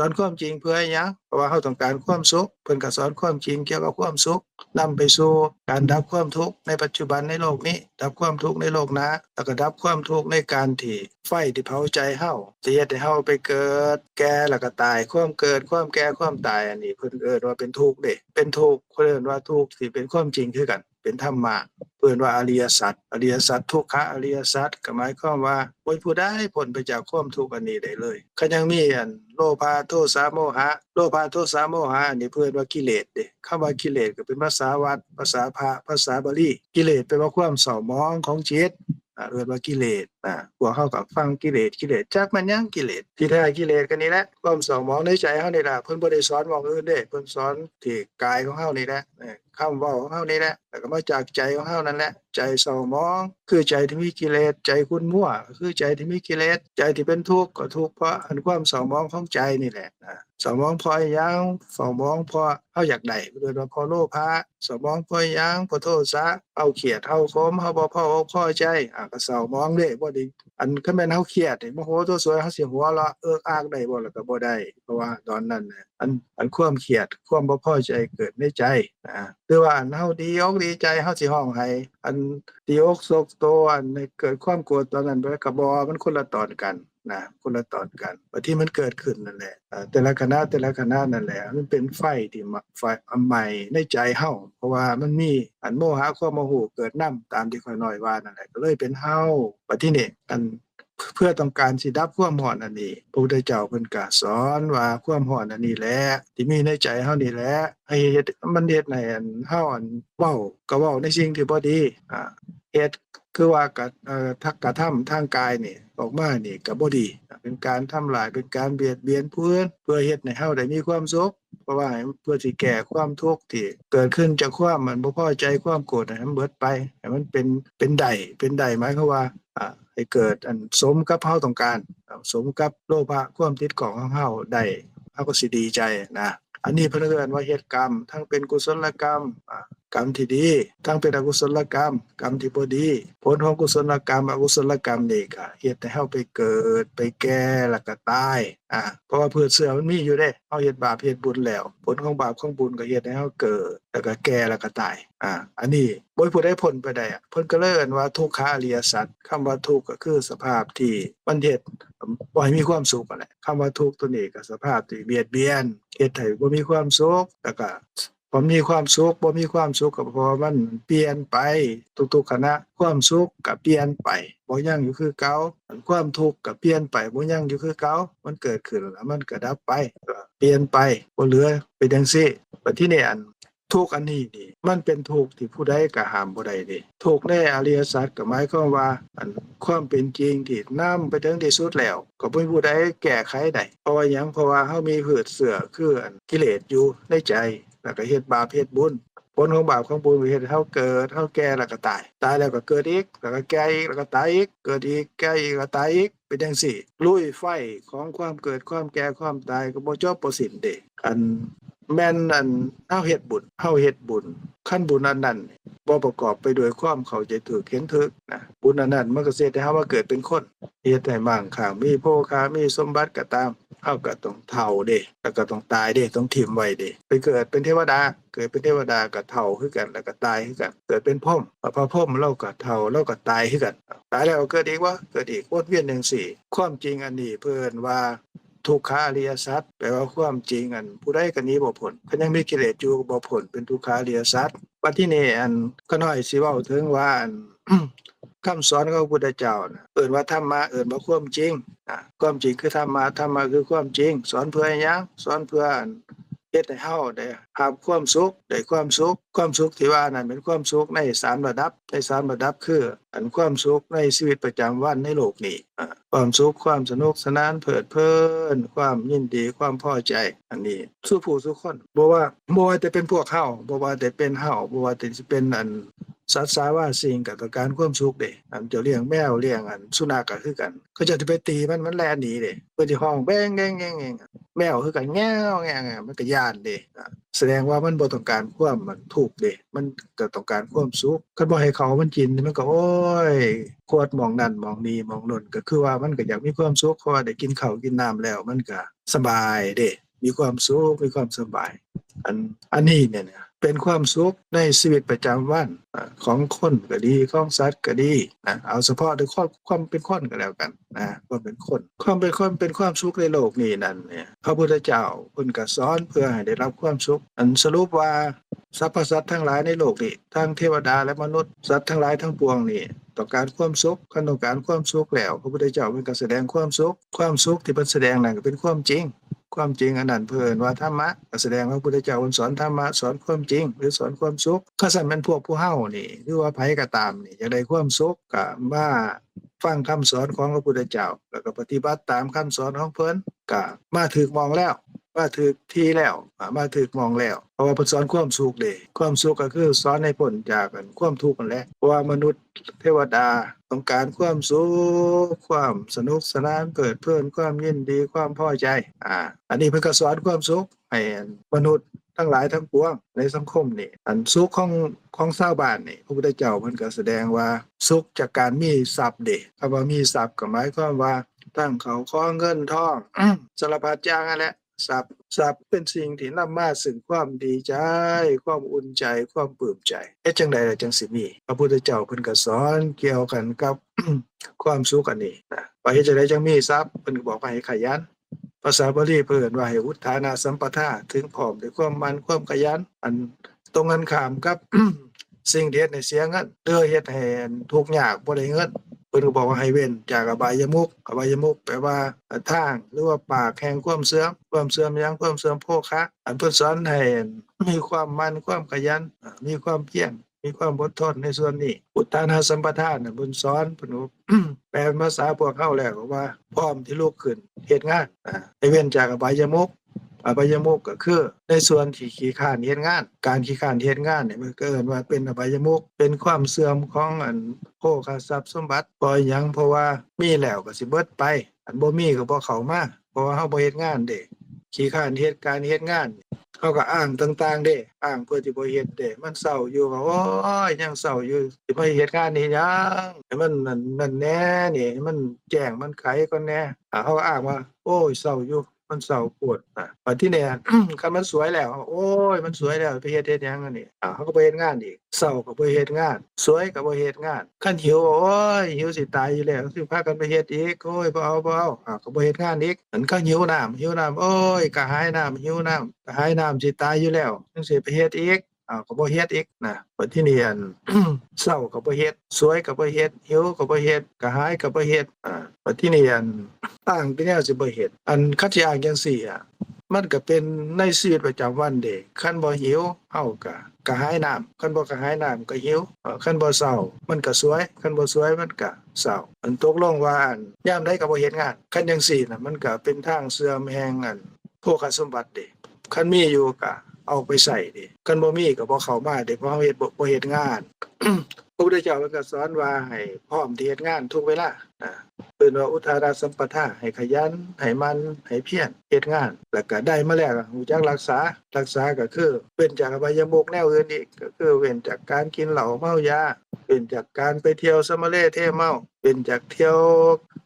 อนความจริงเพื่อหยังเพราะว่าเฮาต้องการความสุขเพิ่นก็สอนความจริงเกี่ยวกับความสุขนำไปสู่การดับความทุกข์ในปัจจุบันในโลกนี้ดับความทุกข์ในโลกหน้าแล้วก็ดับความทุกข์ในการที่ไฟที่เผาใจเฮาสิเฮ็ดให้เฮาไปเกิดแก่แล้วก็ตายความเกิดความแก่ความตายอันนี้เพิ่นเอิ้นว่าเป็นทุกข์เด้เป็นทุกข์เพิ่นเอิ้นว่าทุกข์ที่เป็นความจริงคือกันเป็นธรรมะเพิ่นว่าอริยสัจทุกขะอริยสัจก็หมายความว่าบ่มีผู้ใดพ้นไปจากความทุกข์อันนี้ได้เลยก็ยังมีโลภะโทสะโมหะอันนี้เพิ่นว่ากิเลสเด้คำว่ากิเลสก็เป็นภาษาวัดภาษาพระภาษาบาลีกิเลสแปลว่าความเศร้าหมองของจิตเรียกว่ากิเลสพวกเฮาก็ฟังกิเลสจักมันหยังกิเลสที่แท้กิเลสก็นี่แหละความเศร้าหมองในใจเฮานี่ล่ะเพิ่นบ่ได้สอนหม้องอื่นเด้เพิ่นสอนที่กายของเฮานี่แหละคำเว้าของเฮานี่แหละแล้วก็มาจากใจของเฮานั่นแหละใจเศร้าหมองคือใจที่มีกิเลสใจขุ่นมัวคือใจที่มีกิเลสใจที่เป็นทุกข์ก็ทุกข์เพราะความเศร้าหมองของใจนี่แหละเศร้าหมองเพราะอิหยังเศร้าหมองเพราะเฮาอยากได้โดยว่าเพราะโลภะเศร้าหมองเพราะอิหยังเพราะโทสะเฮาเครียดเฮาโกรธเฮาบ่พอใจก็เศร้าหมองเด้บ่ได้คันแม่นเฮาเครียดนี่โมโหโทสวยเฮาสิหัวเราะเอิกอักได้บ่ล่ะก็บ่ได้เพราะว่าตอนนั้นน่ะความเครียดความบ่พอใจเกิดในใจหรือว่าเฮาดีอกดีใจเฮาสิร้องไห้ดีอกโศกโศเกิดความโกรธตอนนั้นด้วยก็บ่มันคนละตอนกันคนละตอนกันว่าที่มันเกิดขึ้นนั่นแหละแต่ละคณะนั่นแหละมันเป็นไฟที่ไฟใหม่ในใจเฮาเพราะว่ามันมีโมหะความโมโหเกิดนำตามที่ข้อยน้อยว่านั่นแหละก็เลยเป็นเฮาบัดทีนี้เพื่อต้องการสิดับความร้อนอันนี้พระพุทธเจ้าเพิ่นก็สอนว่าความร้อนอันนี้แหละที่มีในใจเฮานี่แหละให้เฮ็ดมันเฮ็ดให้เฮาเว้าก็เว้าในสิ่งที่บ่ดีเฮ็ดคือว่ากระทำทางกายนี่ออกมานี่ก็บ่ดีเป็นการทำลายเป็นการเบียดเบียนผู้อื่นเพื่อเฮ็ดให้เฮาได้มีความสุขเพราะว่าเพื่อสิแก้ความทุกข์ที่เกิดขึ้นจากความบ่พอใจความโกรธให้มันเบิดไปให้มันเป็นใดหมายความว่าให้เกิดสมกับเฮาต้องการสมกับโลภะความติดของเฮาได้เฮาก็สิดีใจอันนี้เพิ่นเรียกว่าเฮ็ดกรรมทั้งเป็นกุศลกรรมกรรมที่ดีทั้งเป็นอกุศลกรรมกรรมที่บ่ดีผลของกุศลกรรมอกุศลกรรมนี่ก็เฮ็ดให้เฮาไปเกิดไปแก่แล้วก็ตายเพราะว่าพืชเสือมันมีอยู่เด้เฮาเฮ็ดบาปเฮ็ดบุญแล้วผลของบาปของบุญก็เฮ็ดให้เฮาเกิดแล้วก็แก่แล้วก็ตายอันนี้บ่มีผู้ใดพ้นไปได้เพิ่นก็เลยเอิ้นว่าทุกขอริยสัจคำว่าทุกข์ก็คือสภาพที่มันเฮ็ดบ่ให้มีความสุขนั่นแหละคำว่าทุกข์ตัวนี้ก็สภาพที่เบียดเบียนเฮ็ดให้บ่มีความสุขแล้วก็พอมีความสุขบ่มีความสุขก็เพราะมันเปลี่ยนไปทุกๆขณะความสุขก็เปลี่ยนไปบ่ยังอยู่คือเก่าความทุกข์ก็เปลี่ยนไปบ่ยังอยู่คือเก่ามันเกิดขึ้นแล้วมันก็ดับไปเปลี่ยนไปบ่เหลือเป็นจังซี่บัดทีนี้ทุกข์อันนี้นี่มันเป็นทุกข์ที่ผู้ใดก็ห้ามบ่ได้เด้ทุกข์ในอริยสัจก็หมายความว่าความเป็นจริงที่นำไปถึงที่สุดแล้วก็บ่มีผู้ใดแก้ไขได้เพราะว่าหยังเพราะว่าเฮามีพืชเสือคือกิเลสอยู่ในใจแล้วก็เฮ็ดบาปเฮ็ดบุญผลของบาปของบุญก็เฮ็ดให้เฮาเกิดเฮาแก่แล้วก็ตายแล้วก็เกิดอีกแล้วก็แก่อีกแล้วก็ตายอีกเกิดอีกแก่อีกแล้วตายอีกเป็นจังซี่ลุยไฟของความเกิดความแก่ความตายก็บ่จบบ่สิ้นเด้แม่นเฮาเฮ็ดบุญขั้นบุญอันนั้นบ่ประกอบไปด้วยความเข้าใจถูกเห็นถูกบุญอันนั้นมันก็สิเฮ็ดให้เฮามาเกิดเป็นคนเฮ็ดให้มั่งคั่งมีโภคามีสมบัติก็ตาม เฮาก็ต้องเฒ่าเด้แล้วก็ต้องตายเด้ต้องถิ้มไว้เด้ไปเกิดเป็นเทวดาเกิดเป็นเทวดาก็เฒ่าคือกันแล้วก็ตายคือกันเกิดเป็นพรหมพระพรหมเราก็เฒ่าเราก็ตายคือกันตายแล้วเกิดอีกบ่เกิดอีกวนเวียนจังซี่ความจริงอันนี้เพิ่นว่าทุกขาอริยสัจแปลว่าความจริงอันผู้ใดก็หนีบ่พ้นเพิ่นยังมีกิเลสอยู่บ่พ้นเป็นทุกขาอริยสัจบัดทีนี้อันก็น้อยสิเว้าถึงว่าอัน คำสอนของพระพุทธเจ้าน่ะเอิ้นว่าธรรมะเอิ้นว่าความจริงความจริงคือธรรมะธรรมะคือความจริงสอนเพื่อหยังสอนเพื่ออันเฮ็ดให้เฮาได้รับความสุขได้ความสุขความสุขที่ว่านั้นเป็นความสุขใน3ระดับใน3ระดับคืออันความสุขในชีวิตประจำวันในโลกนี้ความสุขความสนุกสนานเพลิดเพลินความยินดีความพอใจอันนี้สู่ผู้ทุกคนบ่ว่าจะเป็นพวกเฮาบ่ว่าจะเป็นเฮาบ่ว่าจะเป็นอันสัตว์สาวาสิ่งก็ต้องการความสุขเด้อันจะเลี้ยงแมวเลี้ยงอันสุนัขก็คือกันเขาจะไปตีมันแล่นหนีเด้เพิ่นสิฮ้องแบงแงงๆแมวคือกันแง้วแงมันก็ย้านเด้แสดงว่ามันบ่ต้องการความมันทุกข์เด้มันก็ต้องการความสุขคันบ่ให้เขามันกินมันก็โอ๊ยโคตรหม้องนั่นหม้องนี้หม้องโน่นก็คือว่ามันก็อยากมีความสุขเพราะว่าได้กินข้าวกินน้ำแล้วมันก็สบายเด้มีความสุขมีความสบายอันนี้เนี่ยเป็นความสุขในชีวิตประจำวันของคนก็ดีของสัตว์ก็ดีเอาเฉพาะในความเป็นคนก็แล้วกันความเป็นคนเป็นความสุขในโลกนี้นั่นเนี่ยพระพุทธเจ้าเพิ่นก็สอนเพื่อให้ได้รับความสุขสรุปว่าสรรพสัตว์ทั้งหลายในโลกนี้ทั้งเทวดาและมนุษย์สัตว์ทั้งหลายทั้งปวงนี่ต้องการความสุขคันต้องการความสุขแล้วพระพุทธเจ้าเพิ่นก็แสดงความสุขที่เพิ่นแสดงนั่นก็เป็นความจริงอันนั้นเพิ่นว่าธรรมะก็แสดงว่าพระพุทธเจ้าเพิ่นสอนธรรมะสอนความจริงหรือสอนความสุขถ้าซั่นแม่นพวกผู้เฮานี่หรือว่าไผก็ตามนี่อยากได้ความสุขก็มาฟังคำสอนของพระพุทธเจ้าแล้วก็ปฏิบัติตามคำสอนของเพิ่นก็มาถูกมองแล้วมาถูกที่แล้วมาถูกมองแล้วเพราะว่าเพิ่นสอนความสุขเด้ความสุขก็คือสอนให้พ้นจากความทุกข์นั่นแหละเพราะว่ามนุษย์เทวดาต้องการความสุขความสนุกสนานเพลิดเพลินความยินดีความพอใจอันนี้เพิ่นก็สอนความสุขให้มนุษย์ทั้งหลายทั้งปวงในสังคมนี่อันสุขของชาวบ้านนี่พระพุทธเจ้าเพิ่นก็แสดงว่าสุขจากการมีทรัพย์เด้คำว่ามีทรัพย์ก็หมายความว่าตั้งเขาของเงินทองสารพัดอย่างนั่นแหละทรัพย์เป็นสิ่งที่นำมาซึ่งความดีใจความอุ่นใจความปลื้มใจเฮ็ดจังได๋ล่ะจังสิมีพระพุทธเจ้าเพิ่นก็สอนเกี่ยวกันกับ ความสุขอันนี้ว่าเฮ็ดจังได๋จังมีทรัพย์เพิ่นก็บอกว่าให้ขยันภาษาบาลีเพิ่นว่าให้อุทธานะสัมปทาถึงพร้อมด้วยความมันความขยันอันตรงกันข้ามกับ สิ่งที่เฮ็ดให้เสียเงินหรือเฮ็ดให้ทุกข์ยากบ่ได้เงินเพิ่นก็บอกว่าให้เว้นจากอบายมุขแปลว่าทางหรือว่าปากแห่งความเสื่อมหยังความเสื่อมโภคะอันเพิ่นสอนให้มีความมันความขยันมีความเพียรมีความอดทนในส่วนนี้อุทธานะสัมปทานน่ะเพิ่นสอนเพิ่น แปลเป็นภาษาพวกเฮาแล้วว่าพร้อมที่ลุกขึ้นเฮ็ดงานให้เว้นจากอบายมุขก็คือในส่วนที่ขี้คร้านเฮ็ดงานการขี้คร้านเฮ็ดงานเนี่ยมันก็เอิ้นว่าเป็นอบายมุขเป็นความเสื่อมของโภคทรัพย์สมบัติเพราะหยังเพราะว่ามีแล้วก็สิเบิดไปอันบ่มีก็บ่เข้ามาเพราะว่าเฮาบ่เฮ็ดงานเด้ขี้คร้านเฮ็ดการเฮ็ดงานเขาก็อ้างต่างๆเด้อ้างเพื่อที่บ่เฮ็ดเด้มันเช้าอยู่ก็โอ๊ยยังเช้าอยู่สิมาเฮ็ดงานนี่หยังให้มันนั่นแหน่นี่ให้มันแจ้งมันไขก่อนแหน่เขาก็อ้างว่าโอ้ยเช้าอยู่มันเศร้าโพดบัดทีนี้ คันมันสวยแล้วโอ๊ยมันสวยแล้วไปเฮ็ดหยังอันนี้เขาก็บ่เฮ็ดงานอีกเศร้าก็บ่เฮ็ดงานสวยก็บ่เฮ็ดงานคันหิวโอ๊ยหิวสิตายอยู่แล้วสิพากันไปเฮ็ดอีกโอ๊ยบ่เอาก็บ่เฮ็ดงานอีกอันเขาหิวน้ำโอ๊ยกระหายน้ำหิวน้ำกระหายน้ำสิตายอยู่แล้วจังสิไปเฮ็ดอีกก็บ่เฮ็ดอีกบัดทีนี้เศร้าก็บ่เฮ็ดสวยก็บ่เฮ็ดหิวก็บ่เฮ็ดกระหายก็บ่เฮ็ดบัดทีนี้อ้างเป็นแนวสิบ่เฮ็ดคันสิอ้างจังซี่มันก็เป็นในชีวิตประจำวันเด้คันบ่หิวเฮาก็กระหายน้ำคันบ่กระหายน้ำก็หิวคันบ่เศร้ามันก็สวยคันบ่สวยมันก็เศร้าตกลงว่ายามใดก็บ่เฮ็ดงานคันจังซี่น่ะมันก็เป็นทางเสื่อมแห่งโภคสมบัติเด้คันมีอยู่ก็เอาไปใช้เด้คันบ่มีก็บ่เข้ามาเด้เพราะเฮาเฮ็ดบ่เฮ็ดงาน พระพุทธเจ้าเพิ่นก็สอนว่าให้พร้อมที่เฮ็ดงานทุกเวลาเอิ้นว่าอุทธานะสัมปทาให้ขยันให้มันให้เพียรเฮ็ดงานแล้วก็ได้มาแล้วรู้จักรักษาก็คือเว้นจากอบายมุขแนวอื่นอีกก็คือเว้นจากการกินเหล้าเมายาเว้นจากการไปเที่ยวสมะเลเทเมาเว้นจากเที่ยว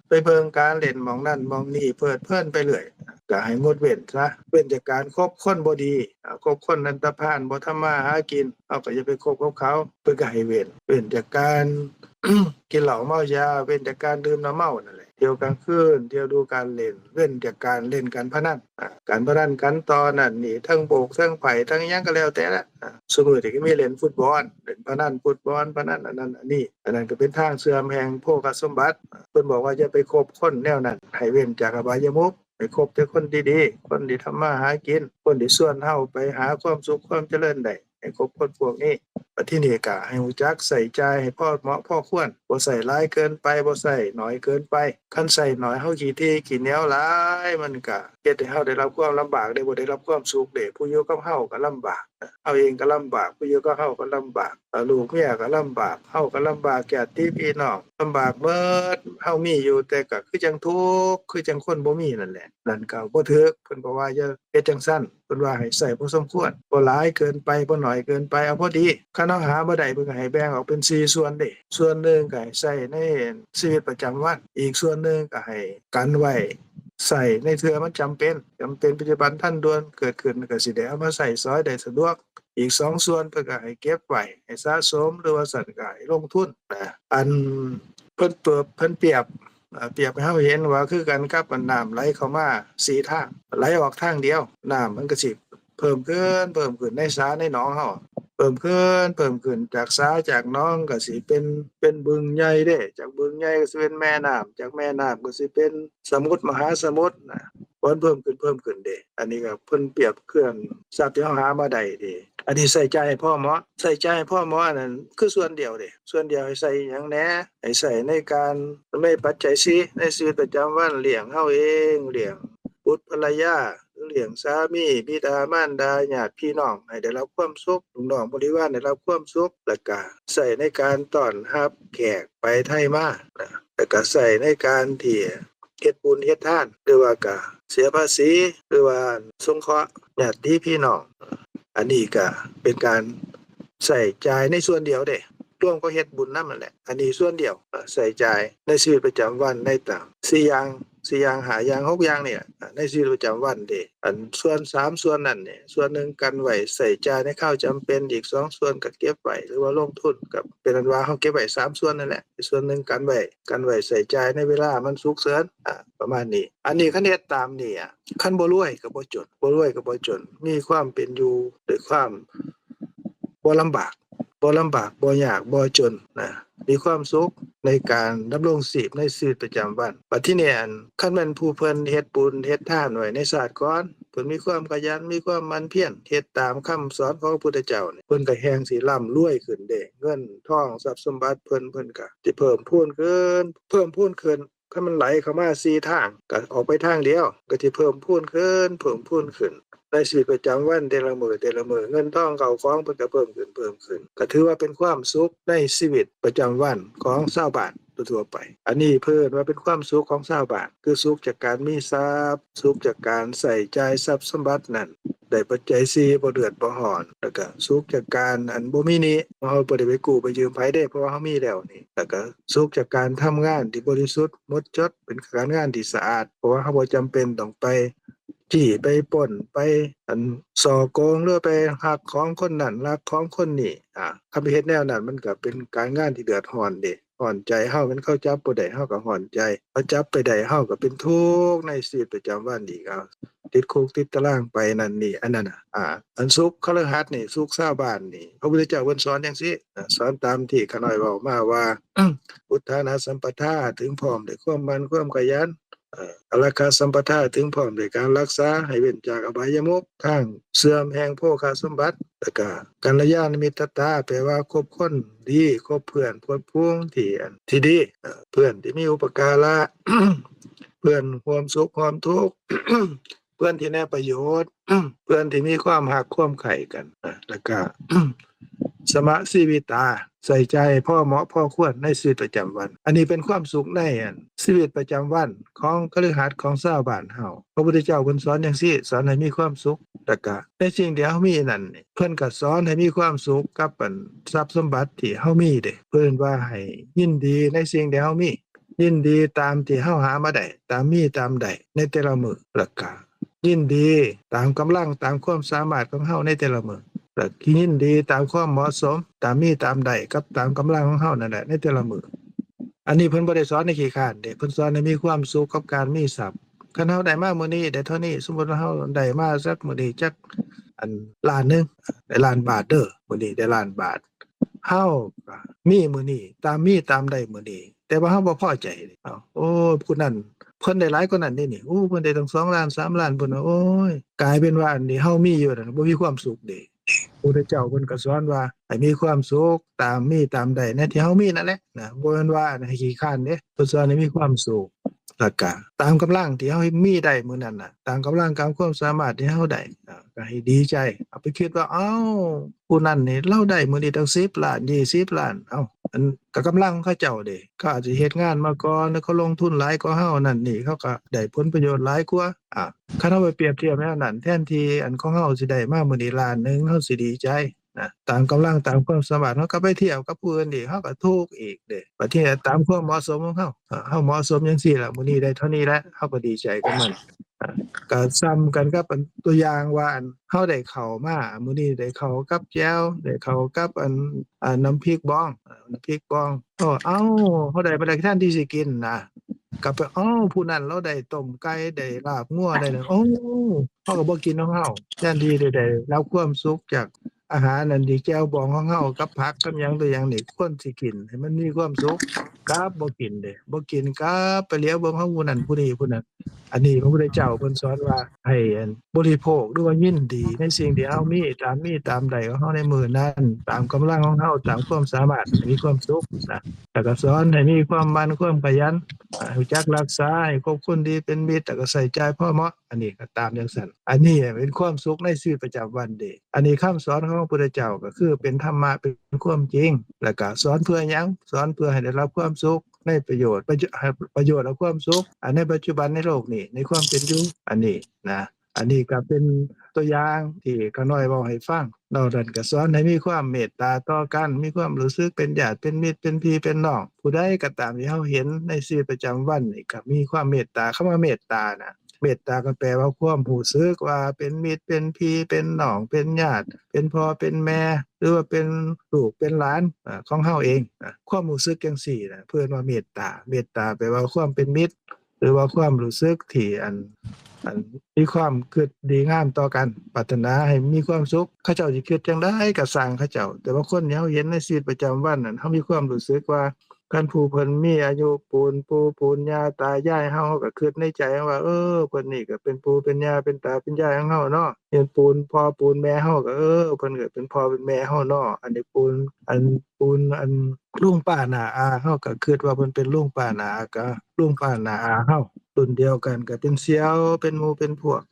ไปเบิ่งการเล่นหม้องนั่นหม้องนี่เพลิดเพลินไปเรื่อยก็ ก็ให้งดเว้นซะเว้นจากการคบคนบ่ดีคบคนอันตพาลบ่ทำมาหากินเอาก็อย่าไปคบกับเขาเพิ่นก็ให้เว้นจากการ กินเหล้าเมายาเว้นจากการดื่มน้ำเมานั่นแหละเที่ยวกลางคืนเที่ยวดูการเล่นเว้นจากการเล่นการพนันการพนันกันตอนนั่นนี่ทั้งโบกทั้งไผ่ทั้งหยังก็แล้วแต่ละสมมุติที่มีเล่นฟุตบอลเล่นพนันฟุตบอลพนันอันนั้นอันนี้อันนั้นก็เป็นทางเสื่อมแห่งโภคสมบัติเพิ่นบอกว่าอย่าไปคบคนแนวนั้นให้เว้นจากอบายมุขไปคบแต่คนดีๆคนที่ทำมาหากินคนที่ชวนเฮาไปหาความสุขความเจริญได้ให้คบคนพวกนี้บัดทีนี้ก็ให้รู้จักใส่ใจให้พอเหมาะพอควรบ่ใส่หลายเกินไปบ่ใส่น้อยเกินไปคันใส่น้อยเฮาขี้ที่ขี้เหนียวหลายมันก็เฮ็ดให้เฮาได้รับความลำบากได้บ่ได้รับความสุขเด้ผู้อยู่กับเฮาก็ลำบากเฮาเองก็ลำบากผู้อยู่กับเฮาก็ลำบากลูกเมียก็ลำบากเฮาก็ลำบากญาติพี่น้องลำบากเบิดเฮามีอยู่แต่ก็คือจังทุกข์คือจังคนบ่มีนั่นแหละนั่นก็บ่ถูกเพิ่นบอกว่าอย่าเฮ็ดจังซั่นเพิ่นว่าให้ใส่พอสมควรบ่หลายเกินไปบ่น้อยเกินไปเอาพอดีคันเฮาหาบ่ได้เพิ่นก็ให้แบ่งออกเป็น4ส่วนเด้ส่วนหนึ่งก็ให้ใช้ในชีวิตประจำวันอีกส่วนหนึ่งก็ให้กันไว้ใส่ในเทื่อมันจำเป็นปัจจุบันทันด่วนเกิดขึ้นก็สิได้เอามาใช้สอยได้สะดวกอีก2ส่วนเพิ่นก็ให้เก็บไว้ให้สะสมหรือว่าสั่นก็ให้ลงทุนอันเพิ่นเปรียบให้เฮาเห็นว่าคือกันกับน้ำไหลเข้ามา4ทางไหลออกทางเดียวน้ำมันก็สิเพิ่มขึ้นในสระในหนองเฮาเพิ่มขึ้นจากสระจากหนองก็สิเป็นบึงใหญ่เด้จากบึงใหญ่ก็สิเป็นแม่น้ำจากแม่น้ำก็สิเป็นสมุทรมหาสมุทรเพิ่มขึ้นเด้อันนี้ก็เพิ่นเปรียบเครื่องทรัพย์ที่เฮาหามาได้เด้อันนี้ใส่ใจให้พ่อเหมาะใส่ใจให้พ่อเหมาะอันนั้นคือส่วนเดียวเด้ส่วนเดียวให้ใส่หยังแหน่ให้ใส่ในการไม่ปัจจัย4ในชีวิตประจำวันเลี้ยงเฮาเองเลี้ยงบุตรภรรยาเลี้ยงสามีบิดามารดาญาติพี่น้องให้ได้รับความสุขลูกน้องบริวารได้รับความสุขแล้วก็ใส่ในการต้อนรับแขกไปไทยมาแล้วก็ใส่ในการที่เฮ็ดบุญเฮ็ดทานหรือว่าก็เสียภาษีหรือว่าสงเคราะห์ญาติพี่น้องอันนี้ก็เป็นการใส่ใจในส่วนเดียวเด้ร่วมก็เฮ็ดบุญนำนั่นแหละอันนี้ส่วนเดียวใส่ใจในชีวิตประจำวันในต่าง4อย่าง5อย่าง6อย่างเนี่ยในชีวิตประจำวันเด้อันส่วน3ส่วนนั้นเนี่ยส่วนหนึ่งกันไว้ใส่ใจในข้าวจำเป็นอีก2ส่วนก็เก็บไว้หรือว่าลงทุนกับเป็นอันว่าเฮาเก็บไว้3ส่วนนั่นแหละส่วนหนึ่งกันไว้ใส่ใจในเวลามันฉุกเฉินประมาณนี้อันนี้คันเฮ็ดตามนี่คันบ่รวยก็บ่จนมีความเป็นอยู่ด้วยความบ่ลำบากบ่ยากบ่จนมีความสุขในการดำรงชีพในชีวิตประจำวันบัดทีนี้คันแม่นผู้เพิ่นเฮ็ดบุญเฮ็ดทานไว้ในชาติก่อนเพิ่นมีความขยันมีความหมั่นเพียรเฮ็ดตามคำสอนของพระพุทธเจ้านี่เพิ่นก็แฮงสิร่ำรวยขึ้นเด้เงินทองทรัพย์สมบัติเพิ่นก็สิเพิ่มพูนขึ้นคันมันไหลเข้ามา4ทางก็ออกไปทางเดียวก็สิเพิ่มพูนขึ้นในชีวิตประจำวันแต่ละมื้อเงินทองเข้าของเพิ่นก็เพิ่มขึ้นก็ถือว่าเป็นความสุขในชีวิตประจำวันของชาวบ้านทั่วไปอันนี้เพิ่นว่าเป็นความสุขของชาวบ้านคือสุขจากการมีทรัพย์สุขจากการใส่ใจทรัพย์สมบัตินั้นได้ปัจจัย4บ่เดือดบ่ร้อนแล้วก็สุขจากการบ่มีหนี้เฮาบ่ได้ไปกู้ไปยืมไผเด้เพราะว่าเฮามีแล้วนี่แล้วก็สุขจากการทำงานที่บริสุทธิ์หมดจดเป็นการงานที่สะอาดเพราะว่าเฮาบ่จำเป็นต้องไปจี้ไปปล้นไปส่อโกงหรือไปหักของคนนั้นลักของคนนี้คันไปเฮ็ดแนวนั้นมันก็เป็นการงานที่เดือดร้อนเด้ร้อนใจเฮามันเข้าจับบ่ได้เฮาก็ร้อนใจเขาจับไปได้เฮาก็เป็นทุกข์ในชีวิตประจำวันอีกติดคุกติดตารางไปนั่นนี่อันนั้นอันสุขคฤหัสถ์นี่สุขชาวบ้านนี่พระพุทธเจ้าเพิ่นสอนจังซี่สอนตามที่ข้าน้อยเว้ามาว่า พุทธานาสัมปทาถึงพร้อมด้วยความมันความขยันอรคาสัมปทาถึงพร้อมด้วยการรักษาให้เว้นจากอบายมุขทางเสื่อมแห่งโภคสมบัติแล้วก็กัลยาณมิตรตาแปลว่าคบคนดีคบเพื่อนพวกพ้องที่ดีเพื่อนที่มีอุปการะ เพื่อนความสุขความทุกข์ เพื่อนที่แน่ประโยชน์ เพื่อนที่มีความหักความใคร่กันแล้วก็ สมะสีวิตาใส่ใจพ่อเหมาะพ่อควรในชีวิตประจำวันอันนี้เป็นความสุขในชีวิตประจำวันของคฤหัสถ์ของชาวบ้านเฮาพระพุทธเจ้าเพิ่นสอนจังซี่สอนให้มีความสุขแล้วก็ในสิ่งที่เฮามีนั่นเพิ่นก็สอนให้มีความสุขกับทรัพย์สมบัติที่เฮามีเด้เพิ่นว่าให้ยินดีในสิ่งที่เฮามียินดีตามที่เฮาหามาได้ตามมีตามได้ในแต่ละมื้อแล้วก็ ยินดีตามกำลังตามความสามารถของเฮาในแต่ละมื้อแล้วก็ยินดีตามความเหมาะสมตามมีตามได้กับตามกำลังของเฮานั่นแหละในแต่ละมื้ออันนี้เพิ่นบ่ได้สอนให้ขี้คร้านเด้เพิ่นสอนให้มีความสุขกับการมีทรัพย์คันเฮาได้มามื้อนี้ได้เท่านี้สมมุติว่าเฮาได้มาสักมื้อนี้จักอันล้านหนึงได้ล้านบาทเด้อมื้อนี้ได้ล้านบาทเฮาก็มีมื้อนี้ตามมีตามได้มื้อนี้แต่ว่าเฮาบ่พอใจเด้อ้าวโอ้ผู้นั้น เพิ่นได้หลายกว่านั้นเดะนี่โอ้เพิ่นได้ตั้ง2ล้าน3ล้านพุ่นน่ะโอ๊ยกลายเป็นว่าอันนี้เฮามีอยู่นั่นบ่มีความสุขเดะพระพุทธเจ้าเพิ่นก็สอนว่าให้มีความสุขตามมีตามได้ในที่เฮามีนั่นแหละนะบ่แม่นว่าให้ขี้คร้านเด้เพิ่นสอนให้มีความสุขแล้วก็ตามกำลังที่เฮามีได้มื้อนั้นน่ะตามกำลังตามความสามารถที่เฮาได้ก็ให้ดีใจเอาไปคิดว่าอ้าวผู้นั้นนี่เราได้มื้อนี้ตั้ง10ล้าน20ล้านอ้าว อันก็กำลังของเขาเจ้าเดะเขาอาจจะเฮ็ดงานมาก่อนแล้วเขาลงทุนหลายกว่าเฮานั่นนี่เขาก็ได้ผลประโยชน์หลายกว่าคันเราไปเปรียบเทียบแนวนั้นแทนที่อันของเฮาสิได้มามื้อนี้ล้านหนึ่งเฮาสิดีใจนะตามกำลังตามความสามารถเฮาก็ไปเทียบกับผู้อื่นอีกเฮาก็ถูกอีกเดะบัดทีนี้ตามความเหมาะสมของเฮาเฮาเหมาะสมจังซี่ล่ะมื้อนี้ได้เท่านี้แล้วเฮาก็ดีใจกับมันอาก็ซ้ำกันกับอันตัวอย่างว่าอันเฮาได้ข้าวมามื้อนี้ได้ข้าวกับแจ่วได้ข้าวกับอัน น้ำพริกบ้องน้ำพริกบ้องอ้าวเขาได้มาได้แทนที่สิกินนะกลับไปอ้าวผู้นั้นเราได้ต้มไก่ได้ลาบงัวได้นั่นโอ้เขาก็บ่กินของเราแทนที่ได้รับความสุขจากอาหารนั่นที่แจ่วบองของเรากับผักกับหยังตัวอย่างนี่ควรสิกินให้มันมีความสุขกลับบ่กินเด้บ่กินกลับไปเหลียวเบิ่งของผู้นั้นผู้นี้ผู้นั้นอันนี้พระพุทธเจ้าเพิ่นสอนว่าให้อันบริโภคหรือว่ายินดีในสิ่งที่เรามีตามใดของเราในมื้อนั้นตามกำลังของเราตามความสามารถให้มีความสุขนะแล้วก็สอนให้มีความหมั่นความขยันรู้จักรักษาให้คบคนดีเป็นมิตรแล้วก็ใส่ใจพอเหมาะอันนี้ก็ตามจังซั่นอันนี้เป็นความสุขในชีวิตประจำวันเดะอันนี้คำสอนของพระพุทธเจ้าก็คือเป็นธรรมะเป็นความจริงแล้วก็สอนเพื่อหยังสอนเพื่อให้ได้รับความสุขในประโยชน์ประโยชน์และความสุขในปัจจุบันในโลกนี้ในความเป็นอยู่อันนี้นะอันนี้ก็เป็นตัวอย่างที่ข้าน้อยเว้าให้ฟังนอกนั้นก็สอนให้มีความเมตตาต่อกันมีความรู้สึกเป็นญาติเป็นมิตรเป็นพี่เป็นน้องผู้ใดก็ตามที่เราเห็นในชีวิตประจำวันนี่ก็มีความเมตตาคำว่าเมตตาน่ะเมตตาก็แปลว่าความรู้สึกว่าเป็นมิตรเป็นพี่เป็นน้องเป็นญาติเป็นพ่อเป็นแม่หรือว่าเป็นลูกเป็นหลานของเราเองความรู้สึกจังซี่น่ะเพิ่นว่าเมตตาเมตตาแปลว่าความเป็นมิตรหรือว่าความรู้สึกที่อันมีความคิดดีงามต่อกันปรารถนาให้มีความสุขเขาเจ้าสิคิดจั่งใดก็สร้างเขาเจ้าแต่ว่าคนที่เราเห็นในชีวิตประจำวันนั้นเรามีความรู้สึกว่าคันผู้เพิ่นมีอายุปูนปู่ปูนย่าตายายเราก็คิดในใจว่าเพิ่นนี่ก็เป็นปู่เป็นย่าเป็นตาเป็นยายของเราเนาะเห็นปูนพ่อปูนแม่เราก็เพิ่นก็เป็นพ่อเป็นแม่เราเนาะอันนี้ปูนลุงป้าน้าอาเราก็คิดว่าเพิ่นเป็นลุงป้าน้าอาก็ลุงป้าน้าอาเรา รุ่นเดียวกันก็เป็นเสี่ยวเป็นหมู่เป็นพวก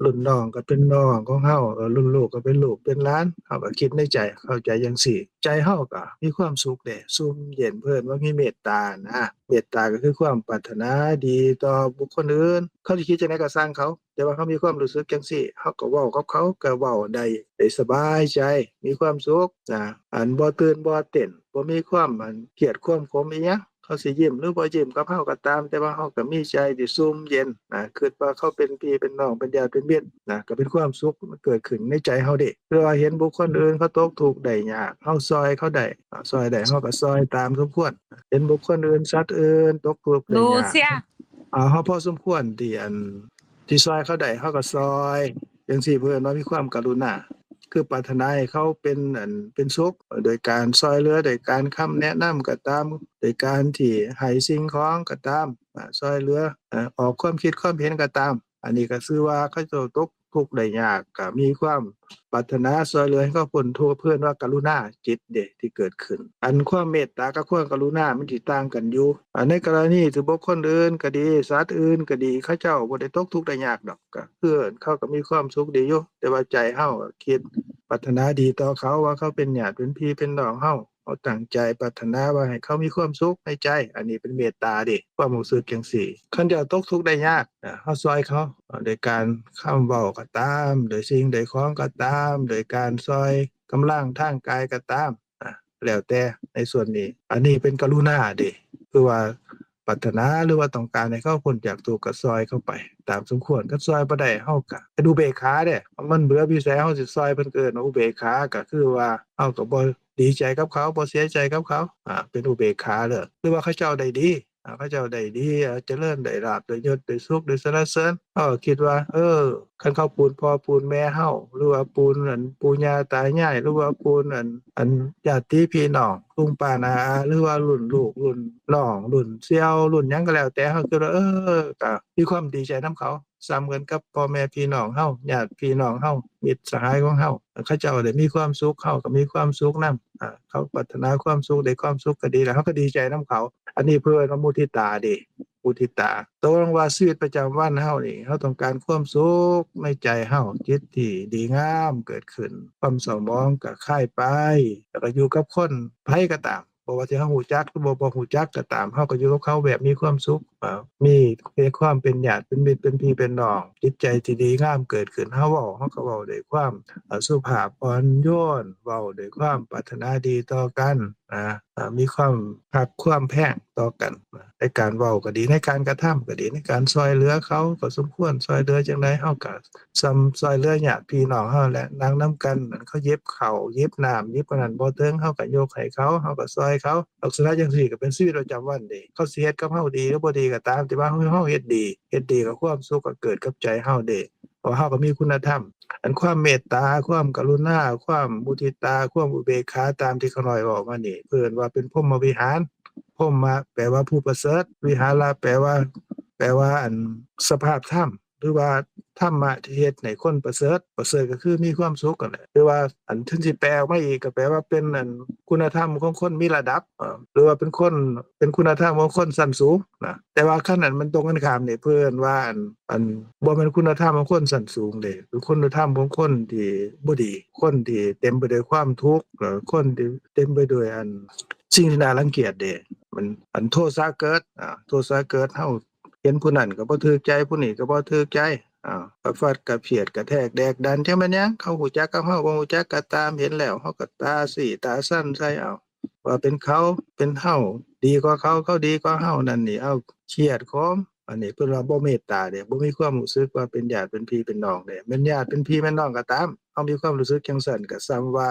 รุ่นน้องก็เป็นน้องของเฮารุ่นลูกก็เป็นลูกเป็นหลานเฮาก็คิดในใจเข้าใจจังซี้ใจเฮาก็มีความสุขแหละซุ่มเย็นเพิ่นว่ามีเมตตานะเมตตาก็คือความปรารถนาดีต่อบุคคลอื่นเขาสิคิดจังไดก็สร้างเขาแต่ว่าเขามีความรู้สึกจังซี้เฮาก็เว้ากับเขาก็เว้าได้สบายใจมีความสุขอันบ่ตื่นบ่เต้นบ่มีความเครียดความขมอิหยัง เขาสิยิ้มหรือบ่ยิ้มกับเราก็ตามแต่ว่าเราก็มีใจที่ซุ่มเย็นคิดว่าเขาเป็นพี่เป็นน้องเป็นญาติเป็นมิตรก็เป็นความสุขมันเกิดขึ้นในใจเราเดะหรือว่าเห็นบุคคลอื่นเขาตกทุกข์ได้ยากเราซอยเขาได้ซอยได้เราก็ซอยตามสมควรเห็นบุคคลอื่นสัตว์อื่นตกทุกข์ได้ยากเราพอสมควรที่ซอยเขาได้เราก็ซอยจังซี่เพิ่นว่ามีความกรุณาคือปรารถนาให้เขาเป็นสุขโดยการช่วยเหลือโดยการคำแนะนำก็ตามโดยการที่ให้สิ่งของก็ตามช่วยเหลือออกความคิดความเห็นก็ตามอันนี้ก็ชื่อว่าเขาเจ้าตกทุกข์ได้ยากก็มีความปรารถนาช่วยเหลือให้เขาพ้นทุกข์เพิ่นว่ากรุณาจิตเดะที่เกิดขึ้นอันความเมตตากับความกรุณามันสิต่างกันอยู่ในกรณีที่บุคคลอื่นก็ดีสัตว์อื่นก็ดีเขาเจ้าบ่ได้ตกทุกข์ได้ยากดอกก็คือเขาก็มีความสุขดีอยู่แต่ว่าใจเฮาก็คิดปรารถนาดีต่อเขาว่าเขาเป็นญาติเป็นพี่เป็นน้องเฮาตั้งใจปรารถนาว่าให้เขามีความสุขในใจอันนี้เป็นเมตตาเดะความรู้สึกจังซี่คันเจ้าตกทุกข์ได้ยากเฮาช่วยเขาโดยการคำเว้าก็ตามโดยสิ่งใดของก็ตามโดยการช่วยกำลังทางกายก็ตามแล้วแต่ในส่วนนี้อันนี้เป็นกรุณาเดะคือว่า ปรารถนาหรือว่าต้องการให้เขาพ้นจากทุกข์ก็ซอยเข้าไปตามสมควรก็ซอยบ่ได้เฮาก็ให้ดูเบกขาเด้มันเบื่อวิสัยเฮาสิซอยเพิ่นเกินอุเบกขาก็คือว่าเฮาก็บ่ดีใจกับเขาบ่เสียใจกับเขาเป็นอุเบกขาเด้อหรือว่าเขาเจ้าได้ดีเขาเจ้าได้ดีเจริญได้ลาภได้ยศได้สุขได้สรรเสริญเฮาก็คิดว่าคันเขาปูนพ่อปูนแม่เฮาหรือว่าปูนอันปู่ย่าตายายหรือว่าปูนอันญาติพี่น้องลุงป้าน้าอาหรือว่ารุ่นลูกรุ่นน้องรุ่นเสี่ยวรุ่นหยังก็แล้วแต่เฮาคิดว่าก็มีความดีใจนำเขาซ้ำกันกับพ่อแม่พี่น้องเฮาญาติพี่น้องเฮามิตรสหายของเฮาเขาเจ้าได้มีความสุขเฮาก็มีความสุขนำเขาปรารถนาความสุขได้ความสุขก็ดีแล้วเฮาก็ดีใจนำเขาอันนี้เพิ่นว่ามุทิตาเด้มุทิตาตกลงว่าชีวิตประจำวันเฮานี่เฮาต้องการความสุขในใจเฮาจิตที่ดีงามเกิดขึ้นความเศร้าหมองก็คลายไปแล้วก็อยู่กับคนไผก็ตามบ่ว่าสิเฮารู้จักหรือบ่รู้จักก็ตามเฮาก็อยู่กับเขาแบบมีความสุขมีความเป็นญาติเป็นมิตรเป็นพี่เป็นน้องจิตใจที่ดีงามเกิดขึ้นเฮาก็เว้าด้วยความสุภาพอ่อนโยนเว้าด้วยความปรารถนาดีต่อกันมีความรักความแพงต่อกันในการเว้าก็ดีในการกระทำก็ดีในการช่วยเหลือเขาก็สมควรช่วยเหลือจังไดเฮาก็ช่วยเหลือญาติพี่น้องเฮาแหละนั่งนำกันเขาเย็บข้าวเย็บน้ำเย็บอันนั้นบ่ถึงเฮาก็ยกให้เขาเฮาก็ช่วยเขาลักษณะจังซี่ก็เป็นชีวิตประจำวันเด้เขาสิเฮ็ดกับเฮาดีหรือบ่ดีก็ตามแต่ว่าเฮาเฮ็ดดีก็ความสุขก็เกิดกับใจเฮาเด้เพราะเฮาก็มีคุณธรรมอันความเมตตาความกรุณาความมุทิตาความอุเบกขาตามที่เขาน้อยเว้ามานี่เพิ่นว่าเป็นพรหมวิหารพรหมะแปลว่าผู้ประเสริฐวิหารแปลว่าอันสภาพธรรมหรือว่าธรรมะที่เฮ็ดให้คนประเสริฐก็คือมีความสุขนั่นแหละหรือว่าอันถึงสิแปลออกมาอีกก็แปลว่าเป็นอันคุณธรรมของคนมีระดับหรือว่าเป็นคุณธรรมของคนชั้นสูงนะแต่ว่าคันนั้นมันตรงกันข้ามนี่เพิ่นว่าอันบ่แม่นคุณธรรมของคนชั้นสูงเด้เป็นคุณธรรมของคนที่บ่ดีคนที่เต็มไปด้วยความทุกข์คนที่เต็มไปด้วยอันสิ่งที่น่ารังเกียจเด้มันอันโทสะเกิดโทสะเกิดเฮาเห็นผู้นั้นก็บ่ถูกใจผู้นี้ก็บ่ถูกใจกะฟัดกะเพียดกะแทกแดกดันจังแม่นหยังเขารู้จักกับเฮาบ่รู้จักก็ตามเห็นแล้วเฮาก็ตาสีตาสั้นใส่เอาว่าเป็นเขาเป็นเฮาดีกว่าเขาดีกว่าเฮานั่นนี่เอาเครียดคมอันนี้เพิ่นว่าบ่เมตตาเด้บ่มีความรู้สึกว่าเป็นญาติเป็นพี่เป็นน้องเด้แม่นญาติเป็นพี่เป็นน้องก็ตามเฮามีความรู้สึกจังซั่นก็ส่ำว่า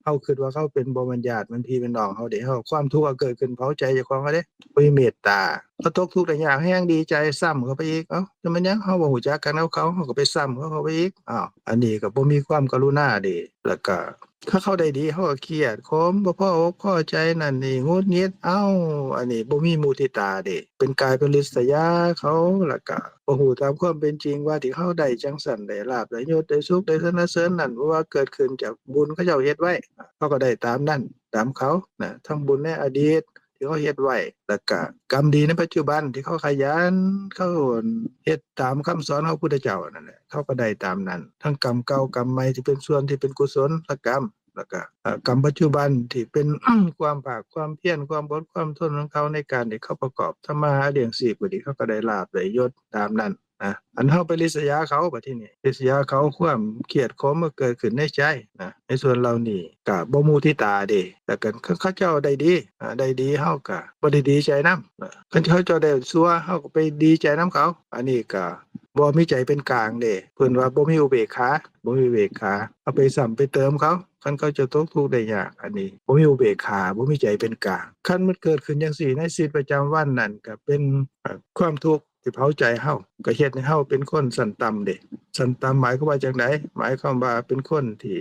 เฮาคิดว่าเขาเป็นบ่แม่นญาติเป็นพี่เป็นน้องเฮาเด้เฮาความทุกข์ก็เกิดขึ้นเผาใจเจ้าของเฮาเด้บ่มีเมตตาเขาตกทุกข์ได้ยากแฮงดีใจซ้ำเข้าไปอีกจังแม่นหยังเฮาบ่รู้จักกันกับเขาเฮาก็ไปซ้ำเขาเข้าไปอีกอันนี้ก็บ่มีความกรุณาเด้แล้วก็ถ้าเขาได้ดีเขาก็เครียดคมบ่พออกพอใจนั่นนี่หงุดหงิดอันนี้บ่มีมุทิตาเด้เป็นกายเป็นริษยาเขาแล้วก็บ่ฮู้ตามความเป็นจริงว่าที่เขาได้จังซั่นได้ลาภได้ยศได้สุขได้สรรเสริญนั่นเพราะว่าเกิดขึ้นจากบุญเขาเจ้าเฮ็ดไว้เขาก็ได้ตามนั้นตามเขาทั้งบุญในอดีตที่เขาเฮ็ดไว้แล้วก็กรรมดีในปัจจุบันที่เขาขยันเขาเฮ็ดตามคำสอนของพระพุทธเจ้านั่นแหละเขาก็ได้ตามนั้นทั้งกรรมเก่ากรรมใหม่ที่เป็นส่วนที่เป็นกุศลกรรมแล้วก็กรรมปัจจุบันที่เป็น ความภาคความเพียรความอดความทนของเขาในการที่เขาประกอบทำมาหาเลี้ยงชีพก็ดีเขาก็ได้ลาภได้ยศตามนั้นอันเฮาไปริษยาเขาบัดทีนี้ริษยาเขาความเครียดขมมันเกิดขึ้นในใจในส่วนเหล่านี้ก็บ่มุทิตาเด้แล้วก็เขาเจ้าได้ดีเฮาก็บ่ได้ดีใจนำคันเขาเจ้าได้ชั่วเฮาก็ไปดีใจนำเขาอันนี้ก็บ่มีใจเป็นกลางเด้เพิ่นว่าบ่มีอุเบกขาเอาไปซ้ำไปเติมเขาคันเขาจะตกทุกข์ได้ยากอันนี้บ่มีอุเบกขาบ่มีใจเป็นกลางคันมันเกิดขึ้นจังซี่ในชีวิตประจำวันนั่นก็เป็นความทุกข์ที่เผาใจเฮาก็เฮ็ดให้เฮาเป็นคนชั้นต่ำเด้ชั้นต่ำหมายความว่าจังได๋หมายความว่าเป็นคนที่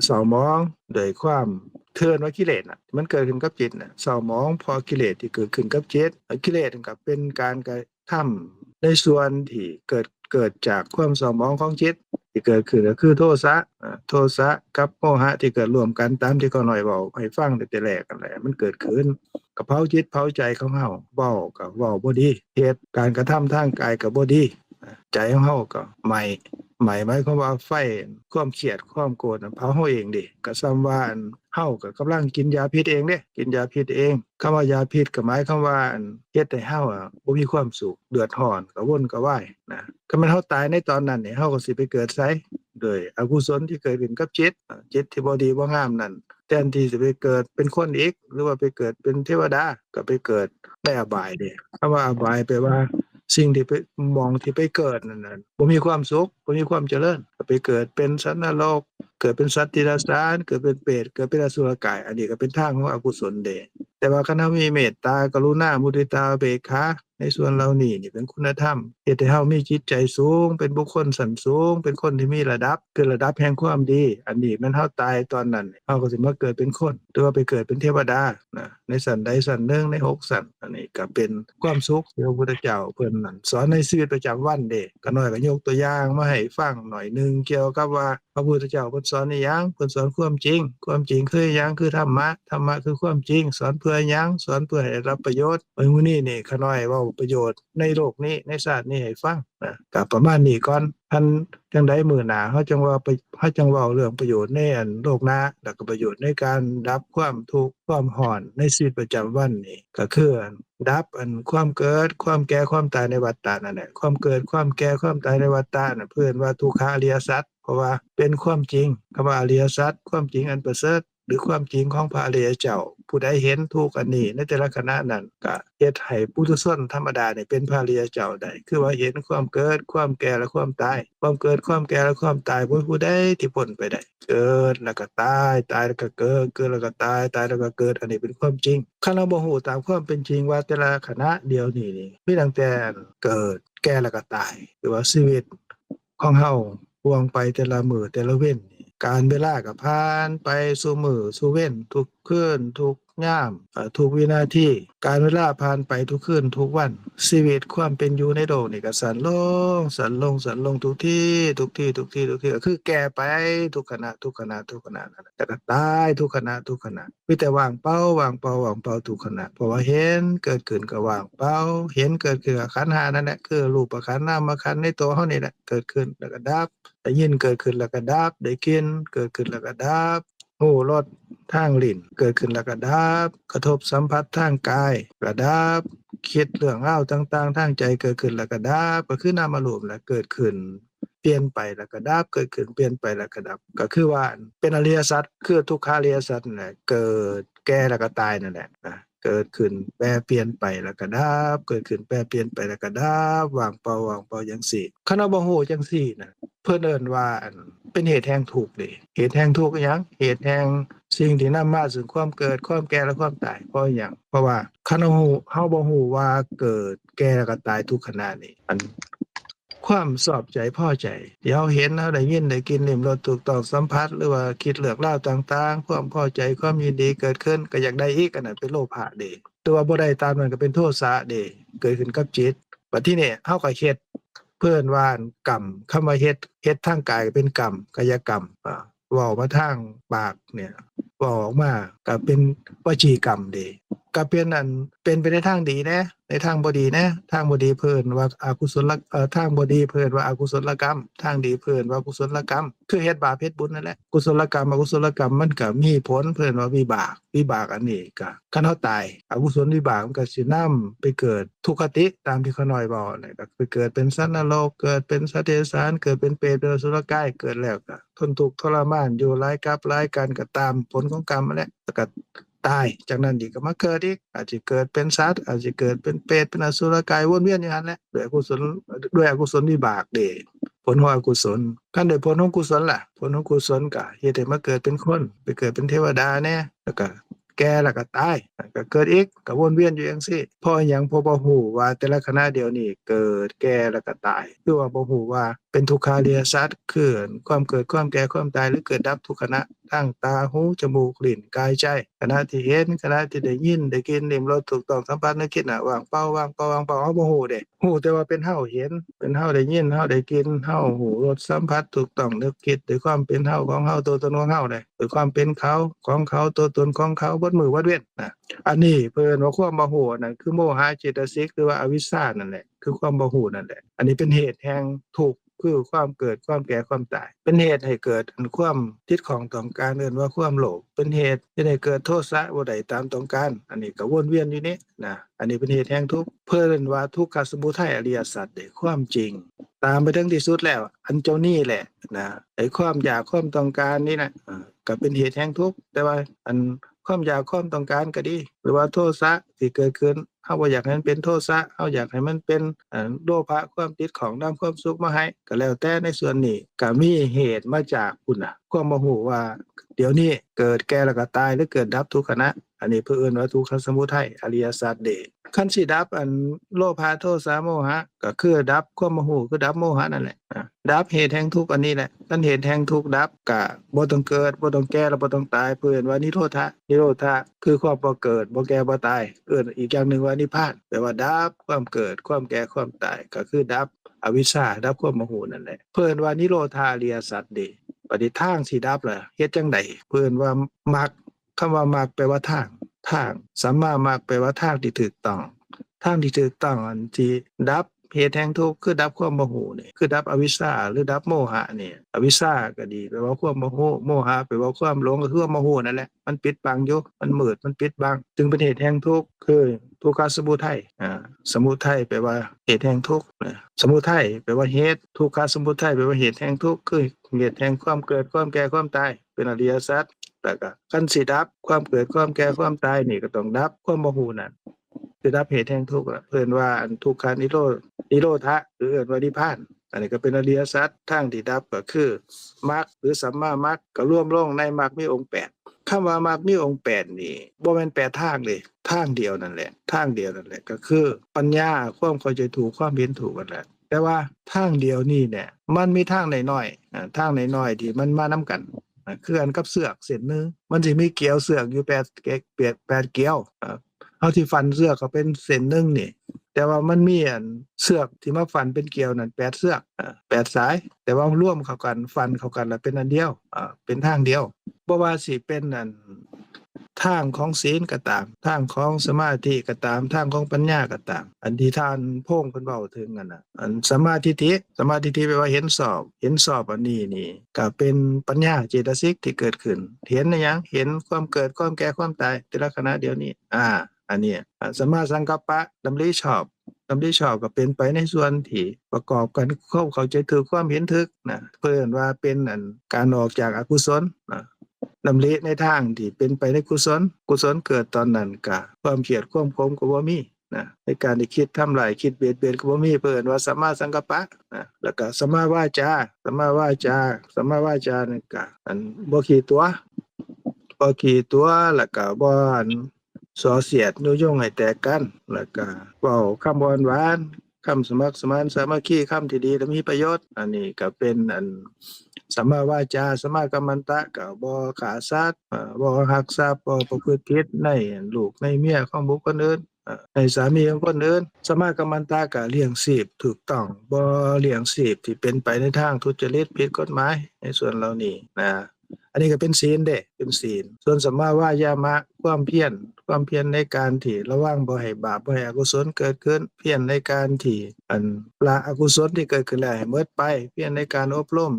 เศร้าหมองด้วยความเทื่อนว่ากิเลสมันเกิดขึ้นกับจิตเศร้าหมองเพราะกิเลสที่เกิดขึ้นกับจิตกิเลสมันก็เป็นการกระทำในส่วนที่เกิดจากความเศร้าหมองของจิตที่เกิดขึ้นก็คือโทสะกับโมหะที่เกิดร่วมกันตามที่เขาน้อยเว้าให้ฟังตั้งแต่แรกนั่นแหละมันเกิดขึ้นก็เผาจิตเผาใจของเฮาเว้าก็เว้าบ่ดีเฮ็ดการกระทำทางกายก็บ่ดีใจของเฮาก็ไหม้หมายความว่าไฟความเครียดความโกรธเผาเฮาเองดิก็ส่ำว่าเฮาก็กำลังกินยาพิษเองเด้กินยาพิษเองคำว่ายาพิษก็หมายความว่าเฮ็ดให้เฮาบ่มีความสุขเดือดร้อนกระวนกระวายคันมันเฮาตายในตอนนั้นนี่เฮาก็สิไปเกิดไสโดยอกุศลที่เกิดขึ้นกับจิตที่บ่ดีบ่งามนั่น แทนที่จะไปเกิดเป็นคนอีกหรือว่าไปเกิดเป็นเทวดาก็ไปเกิดในอบายเด้คำว่าอบายแปลว่าสิ่งที่ไปมองที่ไปเกิดนั่นน่ะบ่มีความสุขบ่มีความเจริญก็ไปเกิดเป็นสัตว์นรกเกิดเป็นสัตว์ติรัจฉานเกิดเป็นเปรตเกิดเป็นอสุรกายอันนี้ก็เป็นทางของอกุศลเด้แต่ว่าคันเฮามีเมตตากรุณามุทิตาอุเบกขาในส่วนเหล่านี้นี่เป็นคุณธรรมเฮ็ดให้เฮามีจิตใจสูงเป็นบุคคลชั้นสูงเป็นคนที่มีระดับคือระดับแห่งความดีอันนี้มันเฮาตายตอนนั้นเฮาก็สิมาเกิดเป็นคนหรือว่าไปเกิดเป็นเทวดานะในสันใดสันหนึ่งใน6สันอันนี้ก็เป็นความสุขที่พระพุทธเจ้าเพิ่นนั่นสอนในชีวิตประจำวันเด้ก็น้อยก็ยกตัวอย่างมาให้ฟังหน่อยนึงเกี่ยวกับว่าพระพุทธเจ้าเพิ่นสอนอิหยังเพิ่นสอนความจริงความจริงคืออิหยังคือธรรมะธรรมะคือความจริงสอนเพื่ออิหยังสอนเพื่อให้รับประโยชน์มื้อนี้นี่ขน้อยเว้าประโยชน์ในโลกนี้ในชาตินี้ให้ฟังนะก็ประมาณนี้ก่อนท่านจังไดมื้อหน้าเฮาจังว่าเฮาจังเว้าเรื่องประโยชน์ในอันโลกหน้าแล้วก็ประโยชน์ในการดับความทุกข์ความร้อนในชีวิตประจำวันนี่ก็คือดับอันความเกิดความแก่ความตายในวัฏฏะนั่นแหละความเกิดความแก่ความตายในวัฏฏะน่ะเพิ่นว่าทุกขอริยสัจเพราะว่าเป็นความจริงคำว่าอริยสัจความจริงอันประเสริฐหรือความจริงของพระอริยเจ้าผู้ใดเห็นทุกข์อันนี้ในแต่ละขณะนั้นก็เฮ็ดให้ปุถุชนธรรมดานี่เป็นพระอริยเจ้าได้คือว่าเห็นความเกิดความแก่และความตายความเกิดความแก่และความตายบ่มีผู้ใดที่พ้นไปได้เกิดแล้วก็ตายตายแล้วก็เกิดเกิดแล้วก็ตายตายแล้วก็เกิดอันนี้เป็นความจริงคันเราบ่ฮู้ตามความเป็นจริงว่าแต่ละขณะเดียวนี้มีตั้งแต่เกิดแก่แล้วก็ตายหรือว่าชีวิตของเฮาล่วงไปแต่ละมื้อแต่ละเว้นการเวลาก็ผ่านไปสู่มื้อสู่เว้นทุกคืนทุกยามทุกวินาทีการเวลาผ่านไปทุกคืนทุกวันชีวิตความเป็นอยู่ในโลกนี่ก็สั้นลงสั้นลงสั้นลงทุกที่ทุกที่ทุกที่ทุกที่ก็คือแก่ไปทุกขณะทุกขณะทุกขณะนั่นแหละแล้วก็ตายทุกขณะทุกขณะมีแต่ว่างเปล่าว่างเปล่าว่างเปล่าทุกขณะเพราะว่าเห็นเกิดขึ้นก็ว่างเปล่าเห็นเกิดขึ้นก็ขันธ์5นั่นแหละคือรูปขันธ์นามขันธ์ในตัวเฮานี่แหละเกิดขึ้นแล้วก็ดับได้ยินเกิดขึ้นแล้วก็ดับได้กลิ่นเกิดขึ้นแล้วก็ดับหูรสทางลิ้นเกิดขึ้นแล้วก็ดับกระทบสัมผัสทางกายก็ดับคิดเรื่องราวต่างๆทางใจเกิดขึ้นแล้วก็ดับก็คือนามรูปแหละเกิดขึ้นเปลี่ยนไปแล้วก็ดับเกิดขึ้นเปลี่ยนไปแล้วก็ดับก็คือว่าเป็นอริยสัจคือทุกขอริยสัจนั่นแหละเกิดแก่แล้วก็ตายนั่นแหละนะเกิดขึ้นแปรเปลี่ยนไปแล้วก็ดับเกิดขึ้นแปรเปลี่ยนไปแล้วก็ดับว่างเปล่าว่างเปล่าจังซี่คันเราบ่ฮู้จังซี่น่ะเพิ่นเอิ้นว่าเป็นเหตุแห่งทุกข์เด้เหตุแห่งทุกข์อิหยังเหตุแห่งสิ่งที่นำมาซึ่งความเกิดความแก่และความตายเพราะอิหยังเพราะว่าคันเฮาบ่ฮู้ว่าเกิดแก่แล้วก็ตายทุกขณะนี้ความชอบใจพอใจที่เราเห็นเราได้ยินได้กินลิ้มรสถูกต้องสัมผัสหรือว่าคิดเรื่องราวต่างๆความพอใจความยินดีเกิดขึ้นก็อยากได้อีกอันนั้นเป็นโลภะเด้แต่ว่าบ่ได้ตามนั้นก็เป็นโทสะเด้เกิดขึ้นกับจิตบัดทีนี้เฮาก็เฮ็ดเพิ่นว่ากรรมคำว่าเฮ็ดทางกายก็เป็นกรรมกายกรรมเว้ามาทางปากเนี่ยเว้าออกมาก็เป็นวจีกรรมเด้ก็เป็นอันเป็นไปในทางดีนะในทางบ่ดีนะทางบ่ดีเพิ่นว่าอกุศลทางบ่ดีเพิ่นว่าอกุศลกรรมทางดีเพิ่นว่ากุศลกรรมคือเฮ็ดบาปเฮ็ดบุญนั่นแหละกุศลกรรมอกุศลกรรมมันก็มีผลเพิ่นว่าวิบากอันนี้ก็คันเฮาตายอกุศลวิบากมันก็สินำไปเกิดทุกขติตามที่เขาน้อยเว้านั่นก็ไปเกิดเป็นสัตว์นรกเกิดเป็นสัตว์เดรัจฉานเกิดเป็นเปรตเป็นอสุรกายเกิดแล้วก็ทนทุกข์ทรมานอยู่หลายกับหลายกันก็ตามผลของกรรมนั่นแหละแล้วก็ตายจากนั้นอีกก็มาเกิดอีกอาจจะเกิดเป็นสัตว์อาจจะเกิดเป็นเปรตเป็นอสุรกายวนเวียนอย่างนั้นแหละด้วยอกุศลวิบากเด้ผลของอกุศลกันด้วยผลของกุศลล่ะผลของกุศลก็เฮ็ดให้มาเกิดเป็นคนไปเกิดเป็นเทวดาแน่แล้วก็แก่แล้วก็ตายก็เกิดอีกก็วนเวียนอยู่จังซี่เพราะหยังเพราะบ่ฮู้ว่าแต่ละขณะเดียวนี้เกิดแก่แล้วก็ตายคือว่าบ่ฮู้ว่าเป็นทุกขอริยสัจคือความเกิดความแก่ความตายหรือเกิดดับทุกขณะทางตาหูจมูกลิ้นกายใจขณะที่เห็นขณะที่ได้ยินได้กินลิ้มรสถูกต้องสัมผัสนึกคิดน่ะว่างเปล่าว่างเปล่าว่างเปล่าเฮาบ่ฮู้เด้ฮู้แต่ว่าเป็นเฮาเห็นเป็นเฮาได้ยินเฮาได้กินเฮาหูรสสัมผัสถูกต้องนึกคิดด้วยความเป็นเฮาของเฮาตัวตนของเฮาได้ด้วยความเป็นเขาของเขาตัวตนของเขาเบิดมื้อเบิดเว้นนะอันนี้เพิ่นว่าความบ่ฮู้นั่นคือโมหะเจตสิกหรือว่าอวิชชานั่นแหละคือความบ่ฮู้นั่นแหละอันนี้เป็นเหตุแห่งทุกข์คือความเกิดความแก่ความตายเป็นเหตุให้เกิดความทิดของต้องการเอิ้นว่าความโลภเป็นเหตุที่ให้เกิดโทสะบ่ได้ตามต้องการอันนี้ก็วนเวียนอยู่นี่นะอันนี้เป็นเหตุแห่งทุกข์เพิ่นว่าทุกขสมุทัยอริยสัจเด้ความจริง ตามไปถึงที่สุดแล้วอันเจ้านี่แหละนะไอ้ความอยากความต้องการนี่นะก็เป็นเหตุแห่งทุกข์แต่ว่าอันความอยากความต้องการก็ดีหรือว่าโทสะที่เกิดขึ้นเฮาบ่อยากให้มันเป็นโทสะเฮาอยากให้มันเป็นโลภะความติดของนำความสุขมาให้ก็แล้วแต่ในส่วนนี้ก็มีเหตุมาจากพุ่นน่ะความบ่ฮู้ว่าเดี๋ยวนี้เกิดแก่แล้วก็ตายหรือเกิดดับทุกขณะอันนี้เพิ่นเอิ้นว่าทุกขสมุทัยอริยสัจเด้คันสิดับอันโลภะโทสะโมหะก็คือดับความบ่ฮู้คือดับโมหะนั่นแหละดับเหตุแห่งทุกข์อันนี้แหละคันเหตุแห่งทุกข์ดับก็บ่ต้องเกิดบ่ต้องแก่และบ่ต้องตายเพิ่นเอิ้นว่านิโรธะนิโรธะคือความบ่เกิดบ่แก่บ่ตายเอิ้นอีกอย่างหนึ่งว่านิพพานแปลว่าดับความเกิดความแก่ความตายก็คือดับอวิชชาดับความโมโหนั่นแหละเพิ่นว่านิโรธาอริยสัจเด้ปฏิทางสิดับล่ะเฮ็ดจังได๋เพิ่นว่ามรรคคำว่ามรรคแปลว่าทางสัมมามรรคแปลว่าทางที่ถูกต้องทางที่ถูกต้องอันที่ดับเหตุแห่งทุกข์คือดับความโมโหนี่คือดับอวิชชาหรือดับโมหะนี่อวิชชาก็ดีแปลว่าความโมโหโมหะแปลว่าความหลงก็คือความโมโหนั่นแหละมันปิดบังอยู่มันมืดมันปิดบังจึงเป็นเหตุแห่งทุกข์คือทุกขสมุทัยสมุทัยแปลว่าเหตุแห่งทุกข์สมุทัยแปลว่าเหตุทุกขสมุทัยแปลว่าเหตุแห่งทุกข์คือเหตุแห่งความเกิดความแก่ความตายเป็นอริยสัจแต่ก็คันสิดับความเกิดความแก่ความตายนี่ก็ต้องดับความโมโหนั่นคือดับเหตุแห่งทุกข์เพิ่นว่าอันทุกขานิโรธะหรือเอิ้นว่านิพพานอันนี้ก็เป็นอริยสัจทางที่ดับก็คือมรรคหรือสัมมามรรคก็รวมลงในมรรคมีองค์8คำว่ามรรคมีองค์8นี่บ่แม่น8ทางเลยทางเดียวนั่นแหละทางเดียวนั่นแหละก็คือปัญญาความเข้าใจถูกความเห็นถูกกันแหละแต่ว่าทางเดียวนี่เนี่ยมันมีทางน้อยๆทางน้อยๆที่มันมานำกันคืออันกับเสือกเส้นนึงมันสิมีเกี่ยวเสือกอยู่8เกี่ยวเอาที่ฟันเสือกก็เป็นเส้นนึงนี่แต่ว่ามันมีอันเสือกที่มาฟันเป็นเกลียวนั่น8เสือก8สายแต่ว่าร่วมเข้ากันฟันเข้ากันแล้วเป็นอันเดียวเป็นทางเดียวบ่ว่าสิเป็นอันทางของศีลก็ตามทางของสมาธิก็ตามทางของปัญญาก็ตามอันที่ท่านพงษ์เพิ่นเว้าถึงกันน่ะอันสมาธิแปลว่าเห็นสอบอันนี้นี่ก็เป็นปัญญาเจตสิกที่เกิดขึ้นเห็นหยังเห็นความเกิดความแก่ความตายแต่ละขณะเดียวนี้อันนี้สัมมาสังกัปปะดำริชอบก็เป็นไปในส่วนที่ประกอบกันเข้าใจถูกความเห็นถูกนะเพิ่นว่าเป็นอันการออกจากอกุศลนะดำริในทางที่เป็นไปในกุศลเกิดตอนนั้นก็ความเพียรความคมก็บ่มีนะในการที่คิดทำลายคิดเบียดเบียนก็บ่มีเพิ่นว่าสัมมาสังกัปปะนะแล้วก็สัมมาวาจานั่นก็อันบ่ขี้ตัวแล้วก็บ่อันส่อเสียดยุยงให้แตกกันแล้วก็เว้าคำหวานคำสมัครสมานสามัคคีคำที่ดีและมีประโยชน์อันนี้ก็เป็นอันสัมมาวาจาสัมมากัมมันตะก็บ่ฆ่าสัตว์บ่ลักทรัพย์บ่ประพฤติผิดในลูกในเมียของบุคคลอื่นในสามีของคนอื่นสัมมากัมมันตะก็เลี้ยงชีพถูกต้องบ่เลี้ยงชีพที่เป็นไปในทางทุจริตผิดกฎหมายในส่วนเหล่านี้นะอันนี้ก็เป็นศีลเด้เป็นศีลส่วนสัมมาวายามะความเพียรในการที่ระวังบ่ให้บาปบ่ให้อกุศลเกิดขึ้นเพียรในการที่ละอกุศลที่เกิดขึ้นแล้วให้หมดไปเพียรในการอบรม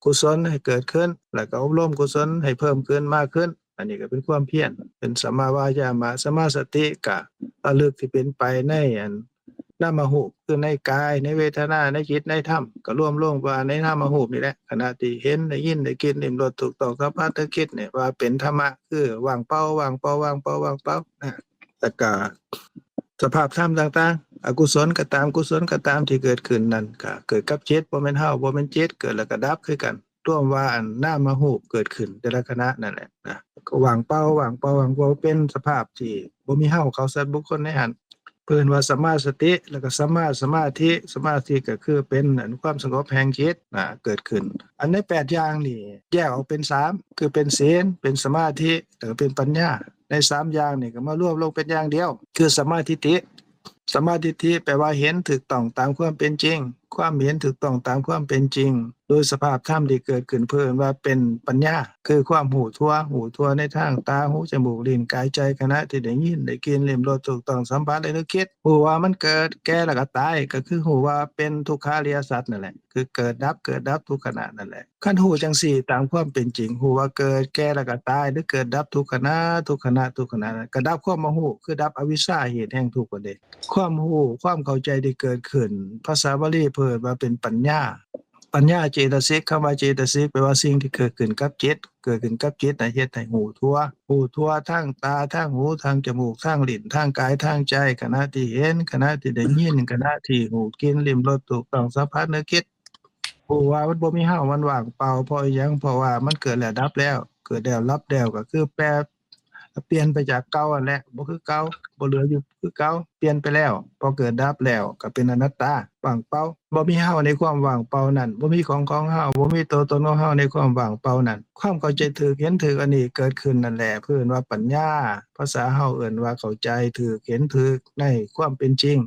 กุศลให้เกิดขึ้นแล้วก็อบรมกุศลให้เพิ่มขึ้นมากขึ้นอันนี้ก็เป็นความเพียรเป็นสัมมาวายามะสัมมาสติก็ระลึกที่เป็นไปในนามหูปคือในกายในเวทนาในจิตในธรรมก็รวมลงว่าในนามหูปนี่แหละขณะที่เห็นได้ยินได้กินลิ้มรสถูกต้องสัมผัสนึกคิดเนี่ยว่าเป็นธรรมะคือว่างเปล่านะแล้วก็สภาพธรรมต่างๆอกุศลก็ตามกุศลก็ตามที่เกิดขึ้นนั่นก็เกิดกับจิตบ่แม่นเฮาบ่แม่นจิตเกิดแล้วก็ดับคือกันรวมว่าอันนามหูปเกิดขึ้นแต่ละขณะนั่นแหละนะก็ว่างเปล่าเป็นสภาพที่บ่มีเฮาเขาสัตว์บุคคลในหันเพิ่นว่าสัมมาสติแล้วก็สัมมาสมาธิก็คือเป็นความสงบแห่งจิตเกิดขึ้นอันใน8อย่างนี่แยกออกเป็น3คือเป็นศีลเป็นสมาธิแล้วก็เป็นปัญญาใน3อย่างนี่ก็มารวมลงเป็นอย่างเดียวคือสัมมาทิฏฐิแปลว่าเห็นถูกต้องตามความเป็นจริงความเห็นถูกต้องตามความเป็นจริงโดยสภาพธรรมที่เกิดขึ้นเพิ่นว่าเป็นปัญญาคือความหูทั่วในทางตาหูจมูกลิ้นกายใจขณะที่ได้ยินได้กินลิ้มรสถูกต้องสัมผัสได้นึกคิดหูว่ามันเกิดแก่แล้วก็ตายก็คือหูว่าเป็นทุกขาริยสัจนั่นแหละคือเกิดดับทุกขณะนั่นแหละคันหูจังสี่ตามความเป็นจริงหูว่าเกิดแก่แล้วก็ตายหรือเกิดดับทุกขณะก็ดับความโมโหคือดับอวิชชาเหตุแห่งทุกข์นั่นเองความหูความเข้าใจที่เกิดขึ้นภาษาบาลี เพิ่นว่าเป็นปัญญาเจตสิกคำว่าเจตสิกแปลว่าสิ่งที่เกิดขึ้นกับจิตเน่ะเฮ็ดให้หูทั่วทางตาทางหูทางจมูกทางลิ้นทางกายทางใจขณะที่เห็นขณะที่ได้ยินขณะที่หูกินลิ้มรสถูกต้องสัมผัสนึกคิดผู้ว่ามันบ่มีเฮามันว่างเปล่าเพราะอิหยังเพราะว่ามันเกิดแล้วดับแล้วเกิดแล้วดับแล้วก็คือเปลี่ยนไปจากเก่าอันแหละบ่คือเก่าบ่เหลืออยู่คือเก่าเปลี่ยนไปแล้วพอเกิดดับแล้วก็เป็นอนัตตาว่างเปล่าบ่มีเฮาในความว่างเปล่านั้นบ่มีของเฮาบ่มีตัวตนของเฮาในความว่างเปล่านั้นความเข้าใจถูกเห็นถูกอันนี้เกิดขึ้นนั่นแหละเพิ่นว่าปัญญาภาษาเฮาเอิ้นว่าเข้าใจถูกเห็นถูกในความเป็นจริง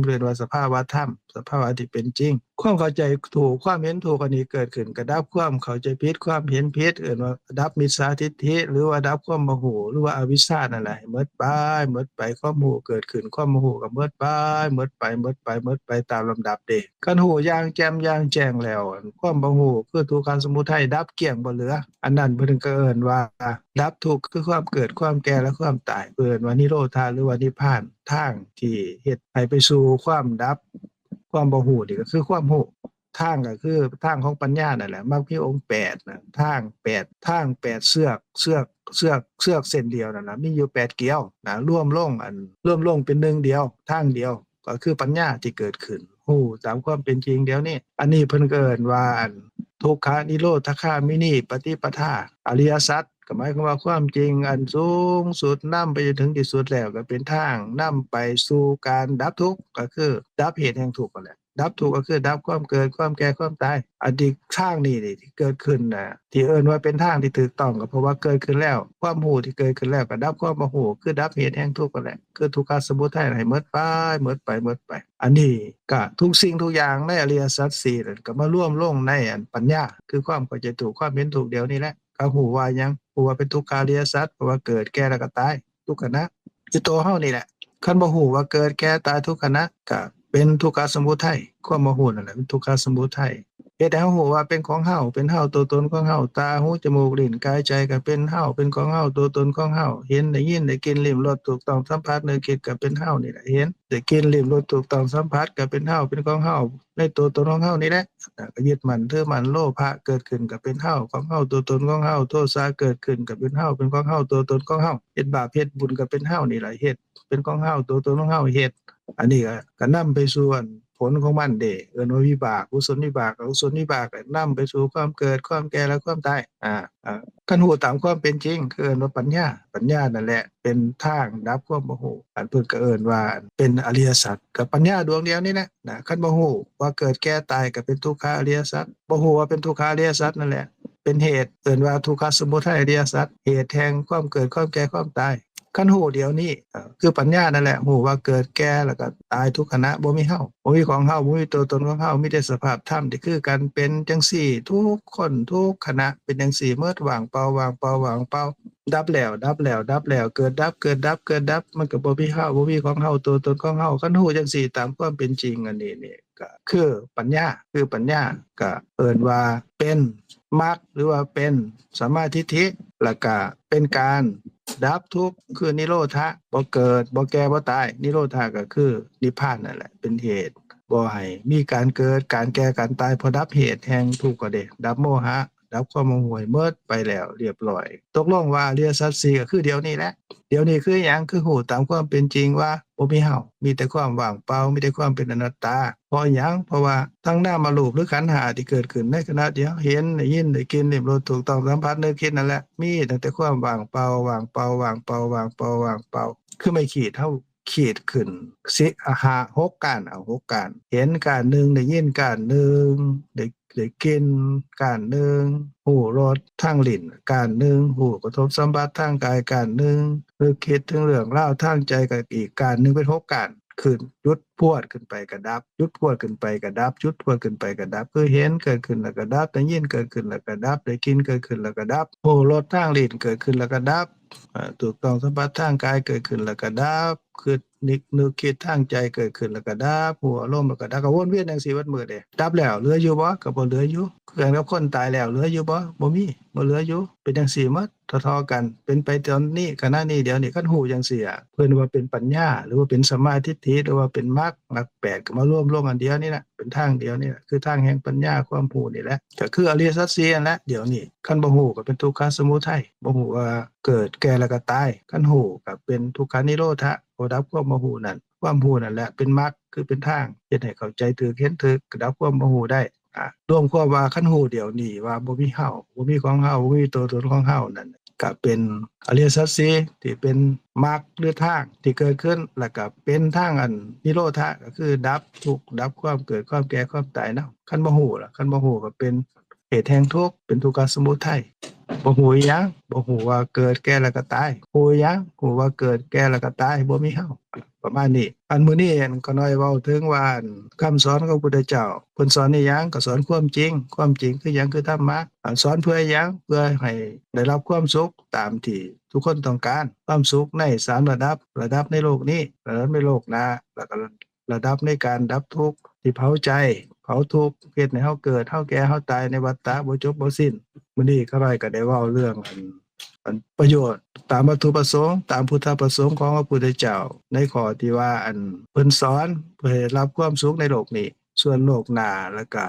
เรียกว่าสภาวะธรรมสภาวะที่เป็นจริงความเข้าใจถูกความเห็นถูกอันนี้เกิดขึ้นก็ดับความเข้าใจผิดความเห็นผิดเอิ้นว่าดับมิจฉาทิฏฐิหรือว่าดับความโมโหหรือว่าอวิชชานั่นแหละหมดไปความโมโหเกิดขึ้นความโมโหก็หมดไปตามลำดับเด้คันหูอย่างแจ่มอย่างแจ้งแล้วความโมโหคือทุกขังสมุทัยดับเกลี้ยงบ่เหลืออันนั้นเพิ่นก็เอิ้นว่าดับทุกข์คือความเกิดความแก่และความตายเอิ้นว่านิโรธาหรือว่านิพพานทางที่เฮ็ดให้ไปสู่ความดับความบ่ฮู้นี่ก็คือความฮู้ทางก็คือทางของปัญญานั่นแหละมรรคมีองค์8น่ะทาง8เสือกเส้นเดียวนั่นน่ะมีอยู่8เกลียวนะรวมลงเป็นหนึ่งเดียวทางเดียวก็คือปัญญาที่เกิดขึ้นฮู้ตามความเป็นจริงเดี๋ยวนี้อันนี้เพิ่นก็เอิ้นว่าทุกขานิโรธคามินีปฏิปทาอริยสัจก็หมายความว่าความจริงอันสูงสุดนำไปจนถึงที่สุดแล้วก็เป็นทางนำไปสู่การดับทุกข์ก็คือดับเหตุแห่งทุกข์นั่นแหละดับทุกข์ก็คือดับความเกิดความแก่ความตายอันที่ทางนี้นี่ที่เกิดขึ้นน่ะที่เอิ้นว่าเป็นทางที่ถูกต้องก็เพราะว่าเกิดขึ้นแล้วความรู้ที่เกิดขึ้นแล้วก็ดับความบ่รู้คือดับเหตุแห่งทุกข์นั่นแหละคือทุกขสมุทัยให้หมดไปอันนี้ก็ทุกสิ่งทุกอย่างในอริยสัจ4นั่นก็มารวมลงในอันปัญญาคือความเข้าใจถูกความเห็นถูกเดียวนี้แหละก็ฮู้ว่าหยังฮู้ว่าเป็นทุกขาริยสัจเพราะว่าเกิดแก่แล้วก็ตายทุกขณะคือตัวเฮานี่แหละคันบ่ฮู้ว่าเกิดแก่ตายทุกขณะก็เป็นทุกขสมุทัยความบ่ฮู้นั่นแหละเป็นทุกขสมุทัยเฮ็ดให้เฮาฮู้ว่าเป็นของเฮาเป็นเฮาตัวตนของเฮาตาหูจมูกลิ้นกายใจก็เป็นเฮาเป็นของเฮาตัวตนของเฮาเห็นได้ยินได้กินลิ้มรสถูกต้องสัมผัสนึกคิดก็เป็นเฮานี่แหละเห็นได้กินลิ้มรสถูกต้องสัมผัสก็เป็นเฮาเป็นของเฮาในตัวตนของเฮานี่แหละก็ยึดมั่นถือมั่นโลภะเกิดขึ้นก็เป็นเฮาของเฮาตัวตนของเฮาโทสะเกิดขึ้นก็เป็นเฮาเป็นของเฮาตัวตนของเฮาเฮ็ดบาปเฮ็ดบุญก็เป็นเฮานี่แหละเฮ็ดเป็นของเฮาตัวตนของเฮาเฮ็ดอันนี้ก็นำไปสู่ผลของมันเด้เอิ้นว่าวิบากกุศลวิบากอกุศลวิบากก็นำไปสู่ความเกิดความแก่และความตายคันฮู้ตามความเป็นจริงคือเอิ้นว่าปัญญานั่นแหละเป็นทางดับความบ่ฮู้อันเพิ่นก็เอิ้นว่าเป็นอริยสัจก็ปัญญาดวงเดียวนี่แหละนะคันบ่ฮู้ว่าเกิดแก่ตายก็เป็นทุกขอริยสัจบ่ฮู้ว่าเป็นทุกขอริยสัจนั่นแหละเป็นเหตุเอิ้นว่าทุกขสมุทัยอริยสัจเหตุแห่งความเกิดความแก่ความตายคันฮู้เดี๋ยวนี้คือปัญญานั่นแหละฮู้ว่าเกิดแก่แล้วก็ตายทุกขณะบ่มีเฮาบ่มีของเฮาบ่มีตัวตนของเฮามีแต่สภาพธรรมที่คือกันเป็นจังซี่ทุกคนทุกขณะเป็นจังซี่หมดว่างเปล่าดับแล้วเกิดดับมันก็บ่มีเฮาบ่มีของเฮาตัวตนของเฮาคันฮู้จังซี่ตามความเป็นจริงอันนี้นี่ก็คือปัญญาก็เอิ้นว่าเป็นมรรคหรือว่าเป็นสัมมาทิฏฐิแล้วก็เป็นการดับทุกข์คือนิโรธะบ่เกิดบ่แก่บ่ตายนิโรธะก็คือนิพพานนั่นแหละเป็นเหตุบ่ให้มีการเกิดการแก่การตายพอดับเหตุแห่งทุกข์ก็ได้ดับโมหะดับความโมโหหมดไปแล้วเรียบร้อยตกลงว่าอริยสัจ4ก็คือเดี๋ยวนี้แหละเดี๋ยวนี้คือหยังคือฮู้ตามความเป็นจริงว่าบ่มีเฮามีแต่ความว่างเปล่ามีแต่ความเป็นอนัตตาเพราะหยังเพราะว่าทั้งนามรูปหรือขันธ์5ที่เกิดขึ้นในขณะเดียวเห็นได้ยินได้กินลิ้มรสถูกต้องสัมผัสนึกคิดนั่นแหละมีตั้งแต่ความว่างเปล่าคือไม่ขีดเฮาขีดขึ้น6การเอา6การเห็นการหนึ่งได้ยินการหนึ่งได้กินการหนึ่งหูรสทางลิ้นการหนึ่งหูกระทบสัมผัสทางกายการหนึ่งนึกคิดถึงเรื่องราวทางใจกับอีกการหนึ่งเป็น6การขึ้นยุดพวดขึ้นไปกระดับยุดพวดขึ้นไปกระดับยุดพวดขึ้นไปกระดับคือเห็นเกิดขึ้นแล้วกระดับได้ยินเกิดขึ้นแล้วกระดับได้กินเกิดขึ้นแล้วกระดับหูรสทางลิ้นเกิดขึ้นแล้วกระดับถูกต้องสัมผัสทางกายเกิดขึ้นแล้วก็ดับคือนึกคิดทางใจเกิดขึ้นแล้วก็ดับหัวลมแล้วก็ดับก็วนเวียนจังซี่วัดมื้อเด้ดับแล้วเหลืออยู่บ่ก็บ่เหลืออยู่คือกันกับคนตายแล้วเหลืออยู่บ่มีบ่เหลืออยู่เป็นจังซี่หมด เท่าๆกันเป็นไปตอนนี้ขณะนี้เดี๋ยวนี้คันฮู้จังซี่เพิ่นว่าเป็นปัญญาหรือว่าเป็นสัมมาทิฏฐิหรือว่าเป็นมรรคแปดก็มารวมลงอันเดียวนี่แหละเป็นทางเดียวนี่แหละคือทางแห่งปัญญาความรู้นี่แหละก็คืออริยสัจสี่นั่นแหละเดี๋ยวนี้คันบ่ฮู้ก็เป็นทุกขสมุทัยบ่ฮู้ว่าเกิดแก่แล้วก็ตายคันฮู้ก็เป็นทุกขานิโรธะบ่ดับความบ่ฮู้นั่นความรู้นั่นแหละเป็นมรรคคือเป็นทางเฮ็ดให้เข้าใจถูกเห็นถูกก็ดับความบ่ฮู้ได้รวมความว่าคันฮู้เดี๋ยวนี้ว่าบ่มีเฮาบ่มีของเฮาบ่มีตัวตนของเฮานั่นก็เป็นอริยสัจสี่ที่เป็นมรรคหรือทางที่เกิดขึ้นแล้วก็เป็นทางอันนิโรธะก็คือดับทุกข์ดับความเกิดความแก่ความตายเนาะคันบ่ฮู้ล่ะคันบ่ฮู้ก็เป็นเหตุแห่งทุกข์เป็นทุกขสมุทัยบ่ฮู้อิหยังบ่ฮู้ว่าเกิดแก่แล้วก็ตายฮู้อิหยังฮู้ว่าเกิดแก่แล้วก็ตายบ่มีเฮาประมาณนี้อันมื้อนี้ก็น้อยเว้าถึงว่าคำสอนของพระพุทธเจ้าเพิ่นสอนอิหยังก็สอนความจริงความจริงคือหยังคือธรรมะสอนเพื่ออิหยังเพื่อให้ได้รับความสุขตามที่ทุกคนต้องการความสุขใน3ระดับในโลกนี้ระดับในโลกหน้าแล้วก็ระดับในการดับทุกข์ที่เผาใจเผาทุกข์เฮ็ดให้เฮาเกิดเฮาแก่เฮาตายในวัฏฏะบ่จบบ่สิ้นมื้อนี้ข้าพเจ้าก็ได้เว้าเรื่องประโยชน์ตามวัตถุประสงค์ตามพุทธประสงค์ของพระพุทธเจ้าในข้อที่ว่าเพิ่นสอนเพื่อให้รับความสุขในโลกนี้ส่วนโลกหน้าแล้วก็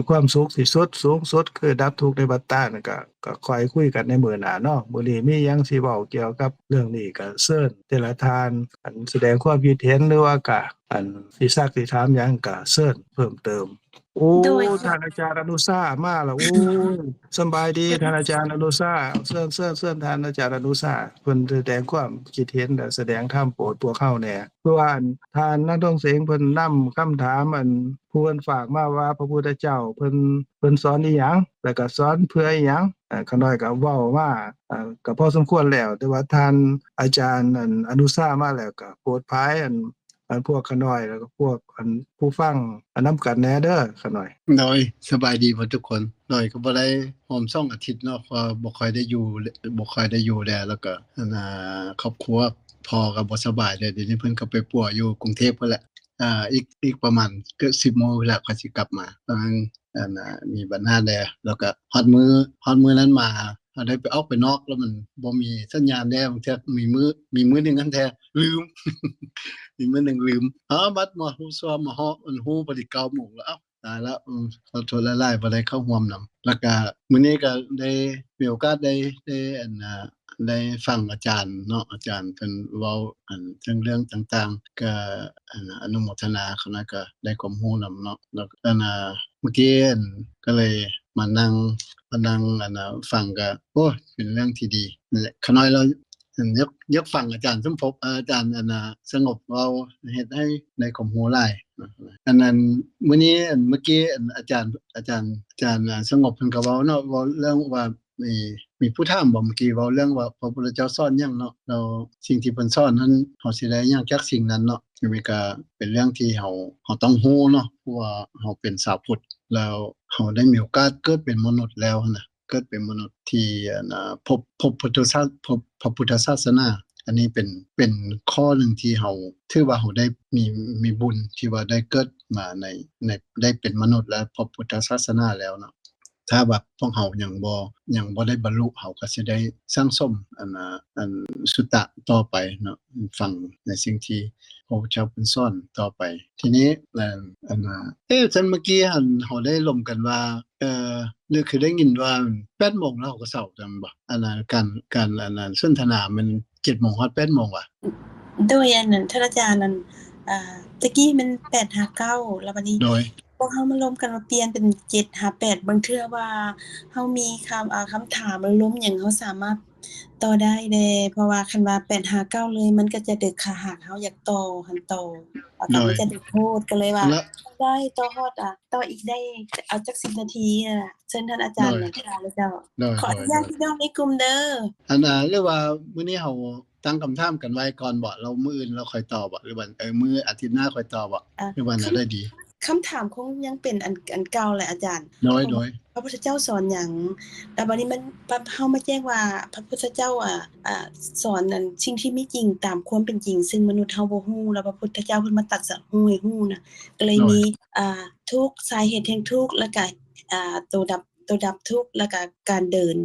ความสุขที่สุดสูงสุดคือดับทุกข์ในวัฏฏะนั่นก็ค่อยคุยกันในมื้อหน้าเนาะมื้อนี้มีหยังสิเว้าเกี่ยวกับเรื่องนี้ก็เชิญแต่ละท่านแสดงความคิดเห็นหรือว่าก็สิซักสิถามหยังก็เชิญเพิ่มเติมโอ้โดยท่านอาจารย์อนุชามาแล้วโอ้ยสำบายดีท่านอาจารย์อนุชาเชิญท่านอาจารย์อนุชาเพิ่นแสดงความคิดเห็นและแสดงธรรมโปรดพวกเราแหน่เพราะว่าท่านนักท่องเสียงเพิ่นนำคำถามผู้เพิ่นฝากมาว่าพระพุทธเจ้าเพิ่นสอนอิหยังแล้วก็สอนเพื่ออิหยังข้าน้อยก็เว้ามาก็พอสมควรแล้วแต่ว่าท่านอาจารย์อนุชามาแล้วก็โปรดภายพวกขาน้อยแล้วก็พวกผู้ฟังนำกันแหน่เด้อขาน้อยโดยสบายดีหมดทุกคนหน่อยก็บ่ได้หอม2อาทิตย์เนาะเพราะบ่ค่อยได้อยู่แล้วก็ครอบครัวพ่อก็บ่สบายเดี๋ยวนี้เพิ่นก็ไปป่วยอยู่กรุงเทพพุ่นแหละอีกประมาณเกือบ10 โมงแล้วก็สิกลับมาประมาณมีปัญหาแล้วก็ฮอดมื้อนั้นมาได้ไปออกไปนอกแล้วมันบ่มีสัญญาณบางเทื่อมีมื้อนึงอันแท้ลืม มีมื้อนึงลืมบัดมาฮู้ซ้อมมาฮอดฮู้บ่ได้9 โมงแล้วตายแล้วขอโทษหลายๆบ่ได้เข้าร่วมนำแล้วก็มื้อนี้ก็ได้มีโอกาสได้ได้ฟังอาจารย์เนาะอาจารย์เพิ่นเว้าถึงเรื่องต่างๆก็อนุโมทนาเขานะก็ได้ความรู้นำเนาะแล้วก็เมื่อกี้ก็เลยมานั่งฟังก็โอ้เป็นเรื่องที่ดีนั่นแหละขน้อยเรายกฟังอาจารย์สมภพอาจารย์สงบเว้าเฮ็ดให้ได้ความรู้หลายอันนั้นมื้อนี้เมื่อกี้อาจารย์สงบเพิ่นก็เว้าเนาะเว้าเรื่องว่ามีผู้ถามบ่เมื่อกี้เว้าเรื่องว่าพระพุทธเจ้าสอนหยังเนาะแล้วสิ่งที่เพิ่นสอนนั้นเฮาสิได้หยังจากสิ่งนั้นเนาะมันก็เป็นเรื่องที่เฮาต้องรู้เนาะเพราะว่าเฮาเป็นชาวพุทธแล้วเฮาได้มีโอกาสเกิดเป็นมนุษย์แล้วนะเกิดเป็นมนุษย์ที่พบพระพุทธศาสนาอันนี้เป็นข้อหนึ่งที่เฮาถือว่าเฮาได้มีบุญที่ว่าได้เกิดมาในได้เป็นมนุษย์และพบพุทธศาสนาแล้วเนาะถ้าว่าพวกเฮายังบ่ได้บรรลุเฮาก็สิได้สร้างสมสุตตะต่อไปเนาะฟังในสิ่งที่พระพุทธเจ้าเพิ่นสอนต่อไปทีนี้จันเมื่อกี้เฮาได้ร่วมกันว่านึกคือได้ยินว่า 8 โมงแล้วก็เช้าจังบ่การสนทนามัน7 โมงฮอด 8 โมงว่ะโดยอันนั้นท่านอาจารย์นั้นตะกี้มัน8-5-9แล้วบัดนี้โดยพวกเฮามารวมกันมาเปลี่ยนเป็น7-5-8บางเทื่อว่าเฮามีคำถามหรือล้มหยังเฮาสามารถต่อได้แน่เพราะว่าคันว่า8-5-9เลยมันก็จะดึกค่ะหากเฮาอยากต่อหั้นต่อก็มันจะดึกโพดก็เลยว่าได้ต่อฮอดต่ออีกได้เอาจัก10 นาทีน่ะเชิญท่านอาจารย์เลยค่ะแล้วเจ้าขออนุญาตพี่น้องในกลุ่มเด้อหรือว่ามื้อนี้เฮาตั้งคำถามกันไว้ก่อนบ่เรามื้ออื่นเราค่อยตอบบ่หรือว่ามื้ออาทิตย์หน้าค่อยตอบบ่หรือว่าน่ะได้ดีคำถามคงยังเป็นอันเก่าแหละอาจารย์โดยพระพุทธเจ้าสอนหยังแต่บัดนี้มันเฮามาแจ้งว่าพระพุทธเจ้าสอนนั่นสิ่งที่มีจริงตามความเป็นจริงซึ่งมนุษย์เฮาบ่ฮู้แล้วพระพุทธเจ้าเพิ่นมาตรัสรู้ให้ฮู้น่ะก็เลยมีทุกข์สาเหตุแห่งทุกข์แล้วก็ตัว ตัวดับทุกข์แล้วก็การเดิน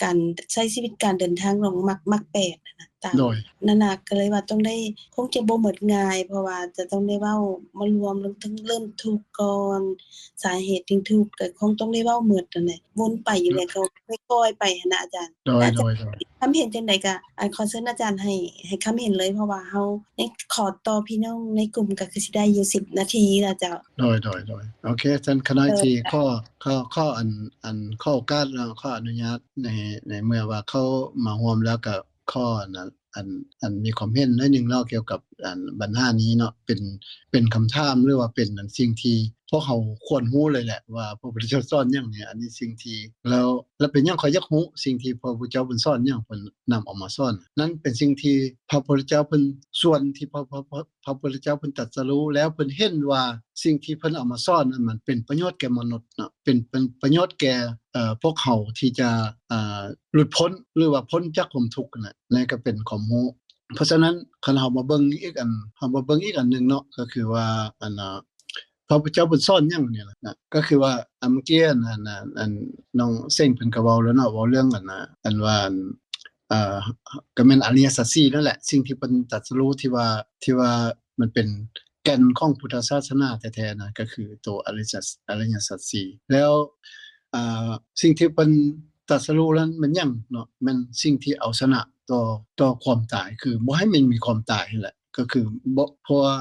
การใช้ชีวิตการเดินทางลงมรรคแปดนะตาม โดย นั่นน่ะก็เลยว่าต้องได้คงจะบ่หมดง่ายเพราะว่าจะต้องได้เว้ามารวมลงถึงเริ่มทุกข์ก่อนสาเหตุถึงทุกข์ก็คงต้องได้เว้าหมดนั่นแหละวนไปอยู่แล้วก็ค่อยๆไปหั้นนะอาจารย์ โดย อา โด จาร ย ย์ โดย คำเห็นจังได๋ก็ขอเชิญอาจารย์ให้คำเห็นเลยเพราะว่าเฮาขอต่อพี่น้องในกลุ่มก็คือสิได้อยู่10นาทีล่ะเจ้า โดย โอเคท่านคณะที่ข้อข้อโอกาสแล้วข้ออนุญาตในเมื่อว่าเขามาร่วมแล้วก็ข้อนั้นอันมีความเห็นหน่อยนึงเนาะเกี่ยวกับปัญหานี้เนาะเป็นคำถามหรือว่าเป็นสิ่งที่พวกเขาควรรู้เลยแหละว่าพระพุทธเจ้าสอนหยังเนี่ยอันนี้สิ่งที่แล้วเป็นหยังข้อยอยากรู้สิ่งที่พระพุทธเจ้าเพิ่นสอนหยังเพิ่นนำออกมาสอนนั่นเป็นสิ่งที่พระพุทธเจ้าเพิ่นส่วนที่พระพุทธเจ้าเพิ่นตรัสรู้แล้วเพิ่นเห็นว่าสิ่งที่เพิ่นเอามาสอนนั้นมันเป็นประโยชน์แก่มนุษย์เนาะเป็นประโยชน์แก่พวกเขาที่จะหลุดพ้นหรือว่าพ้นจากความทุกข์นั่นนั่นก็เป็นความรู้เพราะฉะนั้นคันเฮามาเบิ่งอีกอันนึงเนาะก็คือว่าพระพุทธเจ้าเพิ่นสอนหยังเนี่ยล่ะก็คือว่าเมื่อกี้น้องเซ้งเพิ่นก็เว้าแล้วเนาะเว้าเรื่องอันว่าก็แม่นอริยสัจ4นั่นแหละสิ่งที่เพิ่นตรัสรู้ที่ว่ามันเป็นแก่นของพุทธศาสนาแท้ๆนะก็คือตัวอริยสัจ4แล้วสิ่งที่เพิ่นตรัสรู้นั้นมันหยังเนาะมันสิ่งที่เอาชนะต่อความตายคือบ่ให้มันมีความตายนั่นแหละก็คือบ่เพราะว่า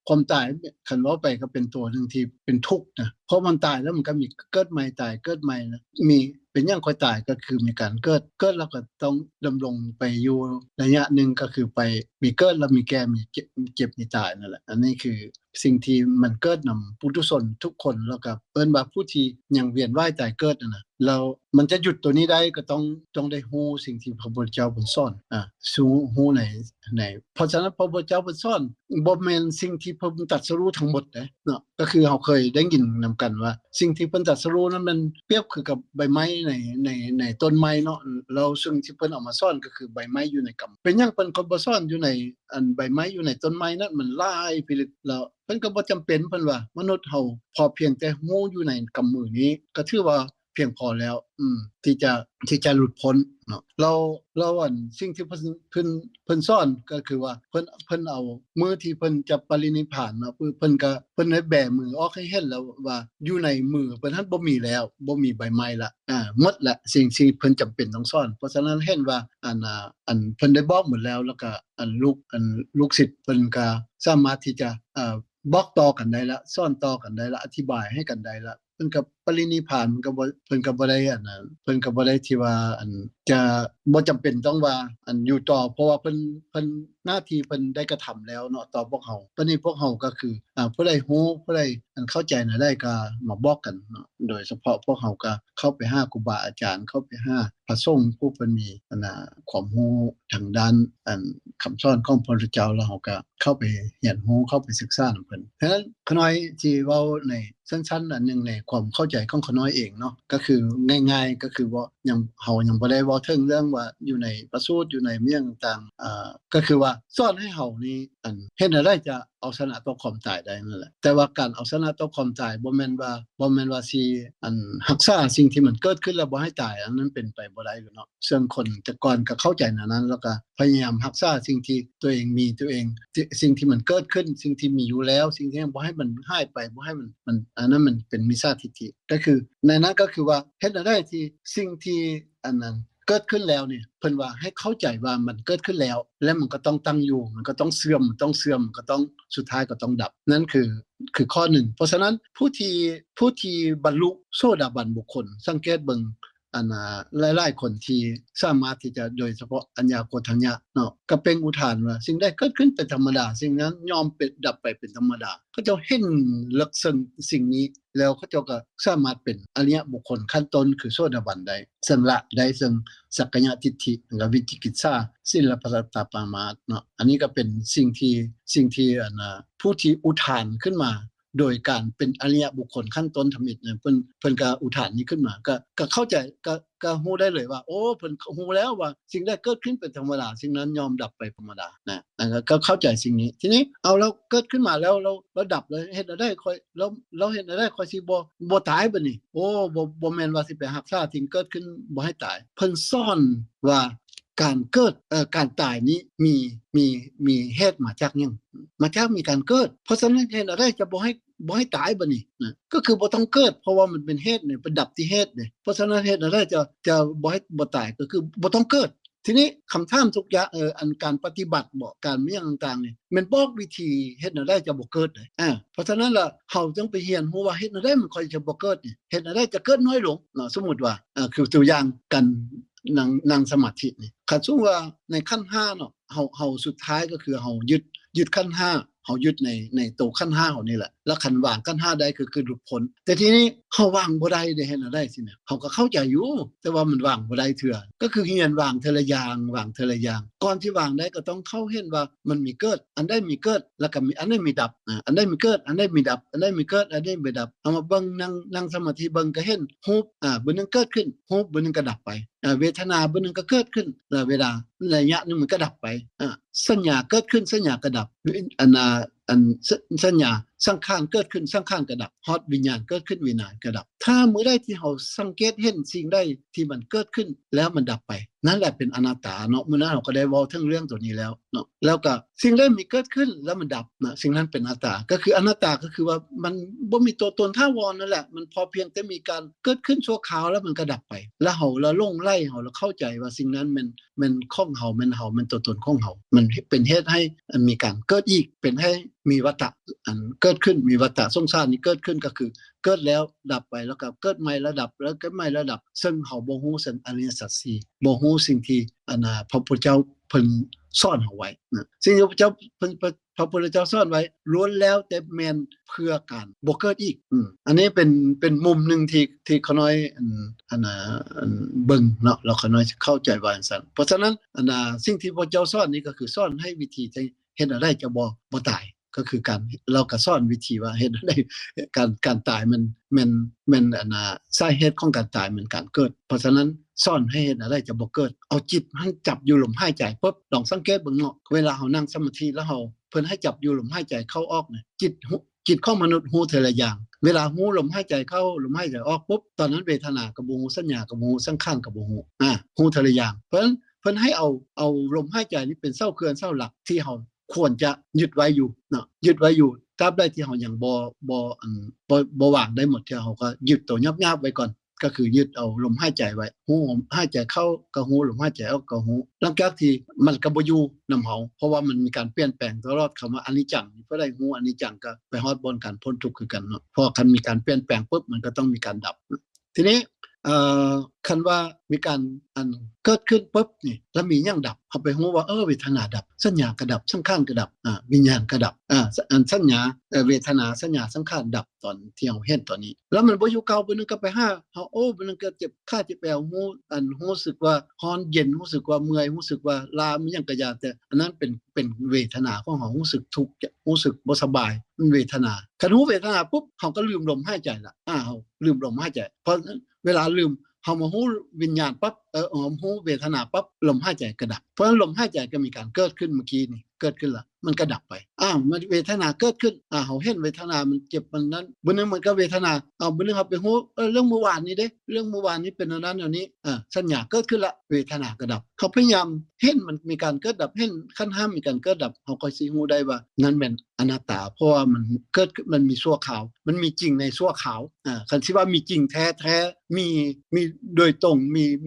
ความตายคันเว้าไปก็เป็นตัวนึงที่เป็นทุกข์นะเพราะมันตายแล้วมันก็มีเกิดใหม่ตายเกิดใหม่นะมีเป็นหยังค่อยตายก็คือมีการเกิดแล้วก็ต้องดำรงไปอยู่ระยะนึงก็คือไปมีเกิดแล้วมีแก่มีเจ็บมีตายนั่นแหละอันนี้คือสิ่งที่มันเกิดนำปุถุชนทุกคนแล้วก็เอิ้นว่าผู้ที่ยังเวียนว่ายตายเกิดนั่นน่ะแล้วมันจะหยุดตัวนี้ได้ก็ต้องได้ฮู้สิ่งที่พระพุทธเจ้าเพิ่นสอนสู่ฮู้ในเพราะฉะนั้นพระพุทธเจ้าเพิ่นสอนบ่แม่นสิ่งที่เพิ่นตรัสรู้ทั้งหมดเนาะก็คือเราเคยได้ยินนำกันว่าสิ่งที่เพิ่นตรัสรู้นั้นมันเปรียบคือกับใบไม้ในต้นไม้เนาะแล้วซึ่งที่เพิ่นเอามาสอนก็คือใบไม้อยู่ในกำเป็นหยังเพิ่นก็บ่สอนอยู่ในอันใบไม้อยู่ในต้นไม้นั้นมันหลายพิลึกแล้วเพิ่นก็บ่จำเป็นเพิ่นว่ามนุษย์เฮาพอเพียงแต่ฮู้อยู่ในกำมือนี้ก็ถือว่าเพียงพอแล้วที่จะหลุดพ้นเนาะเราอันสิ่งที่เพิ่นสอนก็คือว่าเพิ่นเอามือที่เพิ่นจะปรินิพพานเนาะเพิ่นได้แบมือออกให้เห็นแล้วว่าอยู่ในมือเพิ่นหั้นบ่มีแล้วบ่มีใบไม้ละหมดละสิ่งที่เพิ่นจำเป็นต้องสอนเพราะฉะนั้นเห็นว่าอันเพิ่นได้บอกหมดแล้วแล้วก็ลูกศิษย์เพิ่นก็สามารถที่จะบอกต่อกันได้ละสอนต่อกันได้ละอธิบายให้กันได้ละเพิ่นก็ปรินิพพานเพิ่นก็บ่ได้เพิ่นก็บ่ได้ที่ว่าจะบ่จำเป็นต้องว่าอยู่ต่อเพราะว่าเพิ่นหน้าที่เพิ่นได้กระทำแล้วเนาะต่อพวกเฮาตอนนี้พวกเฮาก็คือผู้ใดฮู้ผู้ใดเข้าใจน่ะได้ก็มาบอกกันเนาะโดยเฉพาะพวกเฮาก็เข้าไปหาครูบาอาจารย์เข้าไปหาพระสงฆ์ผู้เพิ่นมีความรู้ทางด้านคำสอนของพระพุทธเจ้าแล้วเฮาก็เข้าไปเรียนรู้เข้าไปศึกษานำเพิ่นฉะนั้นขน้อยที่เว้าในสั้นๆอันนึงในความเข้าใจของขน้อยเองเนาะก็คือง่ายๆก็คือว่าเฮายังบ่ได้เว้าถึงเรื่องว่าอยู่ในพระสูตรอยู่ในเรื่องต่างก็คือว่าสอนให้เฮานี่เฮ็ดได้จะเอาชนะต่อความตายได้นั่นแหละแต่ว่าการเอาชนะต่อความตายบ่แม่นว่าสิรักษาสิ่งที่มันเกิดขึ้นแล้วบ่ให้ตายอันนั้นเป็นไปบ่ได้เนาะซึ่งคนแต่ก่อนก็เข้าใจนั้นแล้วก็พยายามรักษาสิ่งที่ตัวเองมีตัวเองสิ่งที่มันเกิดขึ้นสิ่งที่มีอยู่แล้วสิ่งที่บ่ให้มันหายไปบ่ให้มันอันนั้นมันเป็นมิจฉาทิฏฐิก็คือในนั้นก็คือว่าเฮ็ดได้ที่สิ่งที่อันนั้นเกิดขึ้นแล้วเนี่ยเพิ่นว่าให้เข้าใจว่ามันเกิดขึ้นแล้วและมันก็ต้องตั้งอยู่มันก็ต้องเสื่อมก็ต้องสุดท้ายก็ต้องดับนั่นคือข้อหนึ่งเพราะฉะนั้นผู้ที่บรรลุโสดาบันบุคคลสังเกตเบิ่งหลายๆคนที่สามารถที่จะโดยเฉพาะอัญญาโกฏัญญะเนาะก็เป็นอุทานว่าสิ่งใดเกิดขึ้นเป็นธรรมดาสิ่งนั้นยอมเป็นดับไปเป็นธรรมดาเขาจะเห็นลักษณะสิ่งนี้แล้วเขาจะก็สามารถเป็นอริยบุคคลขั้นต้นคือโสดาบันได้ซึ่งละได้ซึ่งสักกายทิฏฐิและวิจิกิจฉาศีลปตปามาสเนาะอันนี้ก็เป็นสิ่งที่ผู้ที่อุทานขึ้นมา โดยการเป็นอริยบุคคลขั้นต้นทำอิฐเนี่ยเพิ่นก็อุทานนี้ขึ้นมาก็เข้าใจก็ฮู้ได้เลยว่าโอ้เพิ่นฮู้แล้วว่าสิ่งใดเกิดขึ้นเป็นธรรมดาสิ่งนั้นยอมดับไปธรรมดานะก็เข้าใจสิ่งนี้ทีนี้เอาเราเกิดขึ้นมาแล้วเราดับเลยเฮ็ดได้ค่อยเราเฮ็ดได้ค่อยสิบ่ตายบัดนี้โอ้บ่แม่นว่าสิไปรักษาสิ่งเกิดขึ้นบ่ให้ตายเพิ่นสอนว่าการเกิดการตายนี้มีเหตุมาจากหยังมาจากมีการเกิดเพราะฉะนั้นเฮ็ดได้จะบ่ให้ตายบัดนี้นะก็คือบ่ต้องเกิดเพราะว่ามันเป็นเหตุเนี่ยเป็นดับที่เหตุเนี่ยเพราะฉะนั้นเฮ็ดได้จะบ่ให้บ่ตายก็คือบ่ต้องเกิดทีนี้คำถามทุกอย่างอันการปฏิบัติบ่การมีหยังต่างๆนี่มันบอกวิธีเฮ็ดได้จะบ่เกิดเลยเพราะฉะนั้นล่ะเฮาต้องไปเรียนรู้ว่าเฮ็ดได้มันค่อยจะบ่เกิดนี่เฮ็ดได้จะเกิดน้อยลงเนาะสมมุติว่าคือตัวอย่างกันนั่งสมาธินี่คันสมมุติว่าในขั้น5เนาะเฮาสุดท้ายก็คือเฮายึดขั้น5เฮายึดในตัวขั้น5เฮานี่แหละแล้วคันวางขั้น5ได้คือหลุดพ้นแต่ทีนี้เฮาวางบ่ได้ได้เฮ็ดได้สิเนี่ยเฮาก็เข้าใจอยู่แต่ว่ามันวางบ่ได้เทื่อก็คือเรียนวางเทละอย่างวางเทละอย่างก่อนที่วางได้ก็ต้องเข้าเห็นว่ามันมีเกิดอันใดมีเกิดแล้วก็มีอันใดมีดับอันใดมีเกิดอันใดมีดับอันใดมีเกิดอันใดมีดับเอามาเบิ่งนั่งสมาธิเบิ่งก็เห็นรูปบ่นึงเกิดขึ้นรูปบ่นึงก็ดับไปเวทนาบ่นึงก็เกิดขึ้นแล้วเวลาระยะนึงมันก็ดับไปสัญญาเกิดขึ้นสัญญาก็ดับสัญญาสังขารเกิดขึ้นสังขารก็ดับฮอดวิญญาณเกิดขึ้นวิญญาณก็ดับถ้ามื้อใดที่เฮาสังเกตเห็นสิ่งใดที่มันเกิดขึ้นแล้วมันดับไปนั่นแหละเป็นอนัตตาเนาะมื้อนั้นเฮาก็ได้เว้าถึงเรื่องตัวนี้แล้วเนาะแล้วก็สิ่งใดมีเกิดขึ้นแล้วมันดับนะสิ่งนั้นเป็นอนัตตาก็คืออนัตตาก็คือว่ามันบ่มีตัวตนถาวรนั่นแหละมันพอเพียงแต่มีการเกิดขึ้นชั่วคราวแล้วมันก็ดับไปแล้วเฮาละลงไล่เฮาละเข้าใจว่าสิ่งนั้นมันของเฮามันตัวตนของเฮามันเป็นเหตุให้มีการเกิดอีกเป็นให้มีวัฏฏะอันเกิดขึ้นมีวัฏฏะสงสารนี้เกิดขึ้นก็คือเกิดแล้วดับไปแล้วก็เกิดใหม่แล้วดับแล้วเกิดใหม่แล้วดับซึ่งเฮาบ่ฮู้ซึ่งอริยสัจสี่บ่ฮู้สิ่งที่พระพุทธเจ้าเพิ่นสอนเฮาไว้นะสิ่งที่พระพุทธเจ้าพระพุทธเจ้าสอนไว้ล้วนแล้วแต่แม่นเพื่อการบ่เกิดอีกอันนี้เป็นมุมนึงที่ขน้อยเบิ่งเนาะเราขน้อยเข้าใจว่าจังซั่นเพราะฉะนั้นสิ่งที่พระเจ้าสอนนี่ก็คือสอนให้วิธีที่เฮ็ดอะไรจะบ่ตายก็คือการเราก็สอนวิธีว่าเฮ็ดได้การตายมันสาเหตุของการตายมันการเกิดเพราะฉะนั้นสอนให้เฮ็ดอะไรจะบ่เกิดเอาจิตให้จับอยู่ลมหายใจปุ๊บลองสังเกตเบิ่งเนาะเวลาเฮานั่งสมาธิแล้วเฮาเพิ่นให้จับอยู่ลมหายใจเข้าออกเนี่ยจิตของมนุษย์ฮู้ทีละอย่างเวลาฮู้ลมหายใจเข้าลมหายใจออกปุ๊บตอนนั้นเวทนาก็บ่ฮู้สัญญาก็บ่ฮู้สังขารก็บ่ฮู้ฮู้ทีละอย่างเพราะฉะนั้นเพิ่นให้เอาลมหายใจนี้เป็นเส้าเขื่อนเส้าหลักที่เฮาควรจะยึดไว้อยู่เนาะยึดไว้อยู่ตราบใดที่เฮายังบ่วางได้หมดที่เฮาก็ยึดตัวยับๆไว้ก่อนก็คือยึดเอาลมหายใจไว้ฮู้ลมหายใจเข้าก็ฮู้ลมหายใจออกก็ฮู้หลังจากที่มันก็บ่อยู่นำเฮาเพราะว่ามันมีการเปลี่ยนแปลงตลอดคำว่าอนิจจังเพราะได้ฮู้อนิจจังก็ไปฮอดบนการพ้นทุกข์คือกันเนาะเพราะคันมีการเปลี่ยนแปลงปุ๊บมันก็ต้องมีการดับทีนี้คันว่ามีการเกิดขึ้นปุ๊บนี่แล้วมีหยังดับเฮาไปฮู้ว่าเวทนาดับสัญญาก็ดับสังขารก็ดับวิญญาณก็ดับสัญญาเวทนาสัญญาสังขารดับตอนที่เฮาเห็นตอนนี้แล้วมันบ่อยู่เก่าบ่นึงก็ไปหาเฮาบ่นึงเกิดเจ็บข้าเจ็บแปวรู้สึกว่าร้อนเย็นรู้สึกว่าเมื่อยรู้สึกว่าลามันหยังก็ยาแต่อันนั้นเป็นเวทนาของเฮารู้สึกทุกข์รู้สึกบ่สบายมันเวทนาคันรู้เวทนาปุ๊บเฮาก็ลืมลมหายใจละเฮาลืมลมหายใจเพราะเวลาลืมเฮามาฮู้วิญญาณปั๊บฮู้เวทนาปั๊บลมหายใจก็ดับเพราะฉะนั้นลมหายใจก็มีการเกิดขึ้นเมื่อกี้นี่เกิดขึ้นละมันก็ดับไปมันเวทนาเกิดขึ้นเฮาเห็นเวทนามันเจ็บมันนั้นบ่นึงมันก็เวทนาบ่นึงเฮาไปฮู้เรื่องเมื่อวานนี้เด้เรื่องเมื่อวานนี้เป็นอันนั้นอันนี้สัญญาเกิดขึ้นละเวทนาก็ดับเขาพยายามเห็นมันมีการเกิดดับเห็นขั้นห้ามมีการเกิดดับเฮาก็สิฮู้ได้ว่านั้นเป็นอนัตตาเพราะว่ามันเกิดมันมีชั่วคราวมันมีจริงในชั่วคราวคันสิว่ามีจริงแท้ๆมีโดยตรง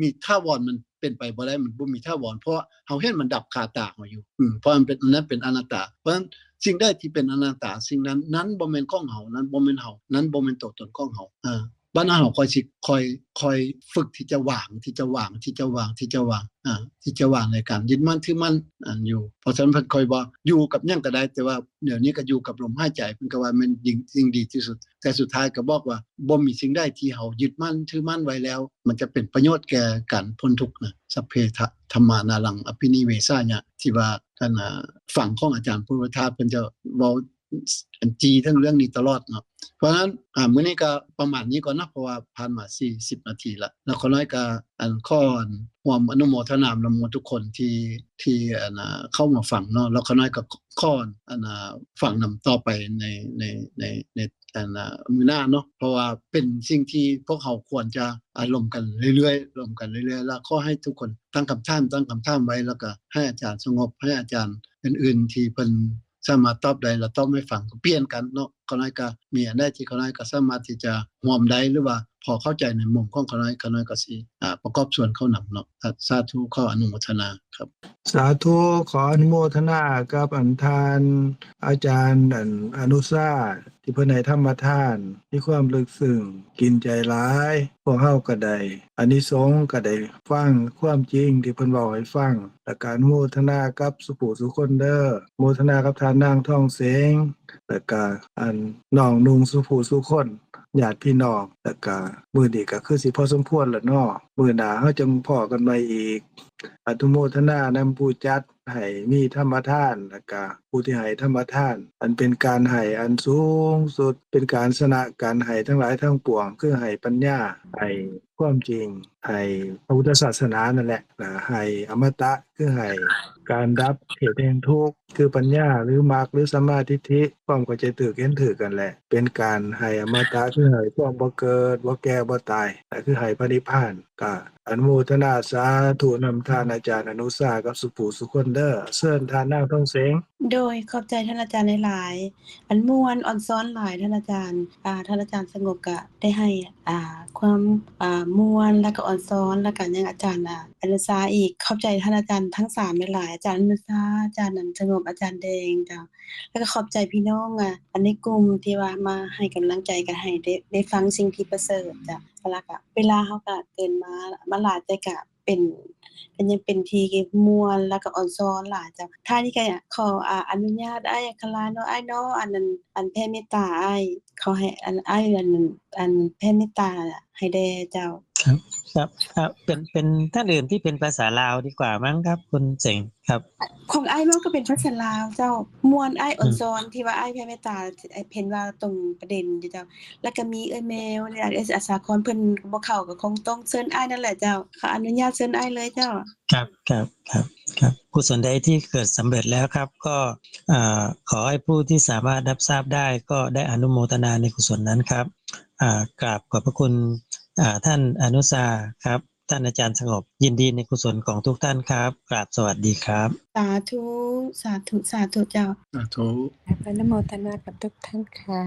มีถาวรมันเป็นไปบ่ได้มันบ่มีถาวรเพราะเฮาเห็นมันดับคาตาเฮาอยู่เพราะมันเป็นนั้นเป็นอนัตตาเพราะฉะนั้นสิ่งใดที่เป็นอนัตตาสิ่งนั้นบ่แม่นของเฮานั้นบ่แม่นเฮานั้นบ่แม่นตัวตนของเฮาบ้านเฮาค่อยฝึกที่จะวางที่จะวางในการยึดมั่นถือมั่นอยู่เพราะฉะนั้นเพิ่นค่อยบ่อยู่กับหยังก็ได้แต่ว่าเดี๋ยวนี้ก็อยู่กับลมหายใจเพิ่นก็ว่ามันสิ่งดีที่สุดแต่สุดท้ายก็บอกว่าบ่มีสิ่งใดที่เฮายึดมั่นถือมั่นไว้แล้วมันจะเป็นประโยชน์แก่การพ้นทุกข์นะสัพเพธัมมานารังอภินิเวสายะที่ว่าท่านฝั่งของอาจารย์พุทธทาสเพิ่นจะเว้า จีทั้งเรื่องนี้ตลอดเนาะเพราะฉะนั้นมื้อนี้ก็ประมาณนี้ก่อนเนาะเพราะว่าผ่านมา40นาทีละแล้วขอน้อยก็ขอร่วมอนุโมทนานำทุกคนที่เข้ามาฟังเนาะแล้วขอน้อยก็ขอฟังนำต่อไปในมื้อหน้าเนาะเพราะว่าเป็นสิ่งที่พวกเขาควรจะร่วมกันเรื่อยๆแล้วขอให้ทุกคนตั้งคำถามไว้แล้วก็ให้อาจารย์สงบให้อาจารย์อื่นๆที่เพิ่นสามารถตอบได้แล้วตอบไม่ฟังก็เปลี่ยนกันเนาะเขาน้อยก็มีอันใดที่เขาน้อยก็สามารถที่จะร่วมได้หรือว่าพอเข้าใจในมุมของเขาน้อยก็สิประกอบส่วนเข้านำเนาะสาธุขออนุโมทนาครับสาธุขออนุโมทนากับทานอาจารย์อนุชาที่เพิ่นให้ธรรมทานมีความลึกซึ้งกินใจหลายพวกเฮาก็ได้อานิสงส์ก็ได้ฟังความจริงที่เพิ่นเว้าให้ฟังและก็อนุโมทนากับสุผู้สุคนเด้อโมทนากับทานนางทองเสงและก็น้องนุ่งสุผู้สุคนญาติพี่น้องแล้วก็มื้อนี้ก็คือสิพอสมควรแล้วเนาะมื้อหน้าเฮาจังพ้อกันใหม่อีกอนุโมทนานำผู้จัดให้มีธรรมทานและก็ผู้ที่ให้ธรรมทานอันเป็นการให้อันสูงสุดเป็นการชนะการให้ทั้งหลายทั้งปวงคือให้ปัญญาให้ความจริงให้พระพุทธศาสนานั่นแหละให้อมตะคือให้การดับเหตุแห่งทุกข์คือปัญญาหรือมรรคหรือสัมมาทิฏฐิความเข้าใจถูกเห็นถูกกันแหละเป็นการให้อมตะคือให้ความบ่เกิดบ่แก่บ่ตายคือให้พระนิพพานก็อนุโมทนาสาธุนำทานอาจารย์อนุสากับสุผู้สุคนเด้อเชิญทานนางทองเสงโดยขอบใจท่านอาจารย์หลายๆอันม่วนอ่อนซ้อนหลายท่านอาจารย์ท่านอาจารย์สงบก็ได้ให้ความม่วนแล้วก็อ่อนซ้อนแล้วก็ยังอาจารย์อนุสาอีกขอบใจท่านอาจารย์ทั้ง3หลายๆอาจารย์อนุสาอาจารย์สงบอาจารย์แดงจ้ะแล้วก็ขอบใจพี่น้องอันในกลุ่มที่ว่ามาให้กำลังใจกันให้ได้ฟังสิ่งที่ประเสริฐจ้ะแล้วก็เวลาเฮาก็เกินมาหลายแต่ก็เป็นยังเป็นที่ม่วนแล้วก็อ่อนซ้อนหลายจ้ะท้ายนี้ก็ขออนุญาตอ้ายอัคราเนาะอ้ายเนาะอันนั้นอันแผ่เมตตาอ้ายขอให้อ้ายอันแผ่เมตตาให้แด่เจ้าครับเป็นท่านอื่นที่เป็นภาษาลาวดีกว่ามั้งครับคุณเสงครับของอ้ายมันก็เป็นภาษาลาวเจ้าม่วนอ้ายอ่อนซ้อนที่ว่าอ้ายแผ่เมตตาเพิ่นว่าตรงประเด็นอยู่เจ้าแล้วก็มีแมวเนี่ยอาสาครเพิ่นบ่เข้าก็คงต้องเชิญอ้ายนั่นแหละเจ้าขออนุญาตเชิญอ้ายเลยเจ้าครับกุศลใดที่เกิดสำเร็จแล้วครับก็ขอให้ผู้ที่สามารถรับทราบได้ก็ได้อนุโมทนาในกุศลนั้นครับกราบขอบพระคุณท่านอนุสาครับท่านอาจารย์สงบยินดีในกุศลของทุกท่านครับกราบสวัสดีครับสาธุเจ้าสาธุอนุโมทนากับทุกท่านค่ะ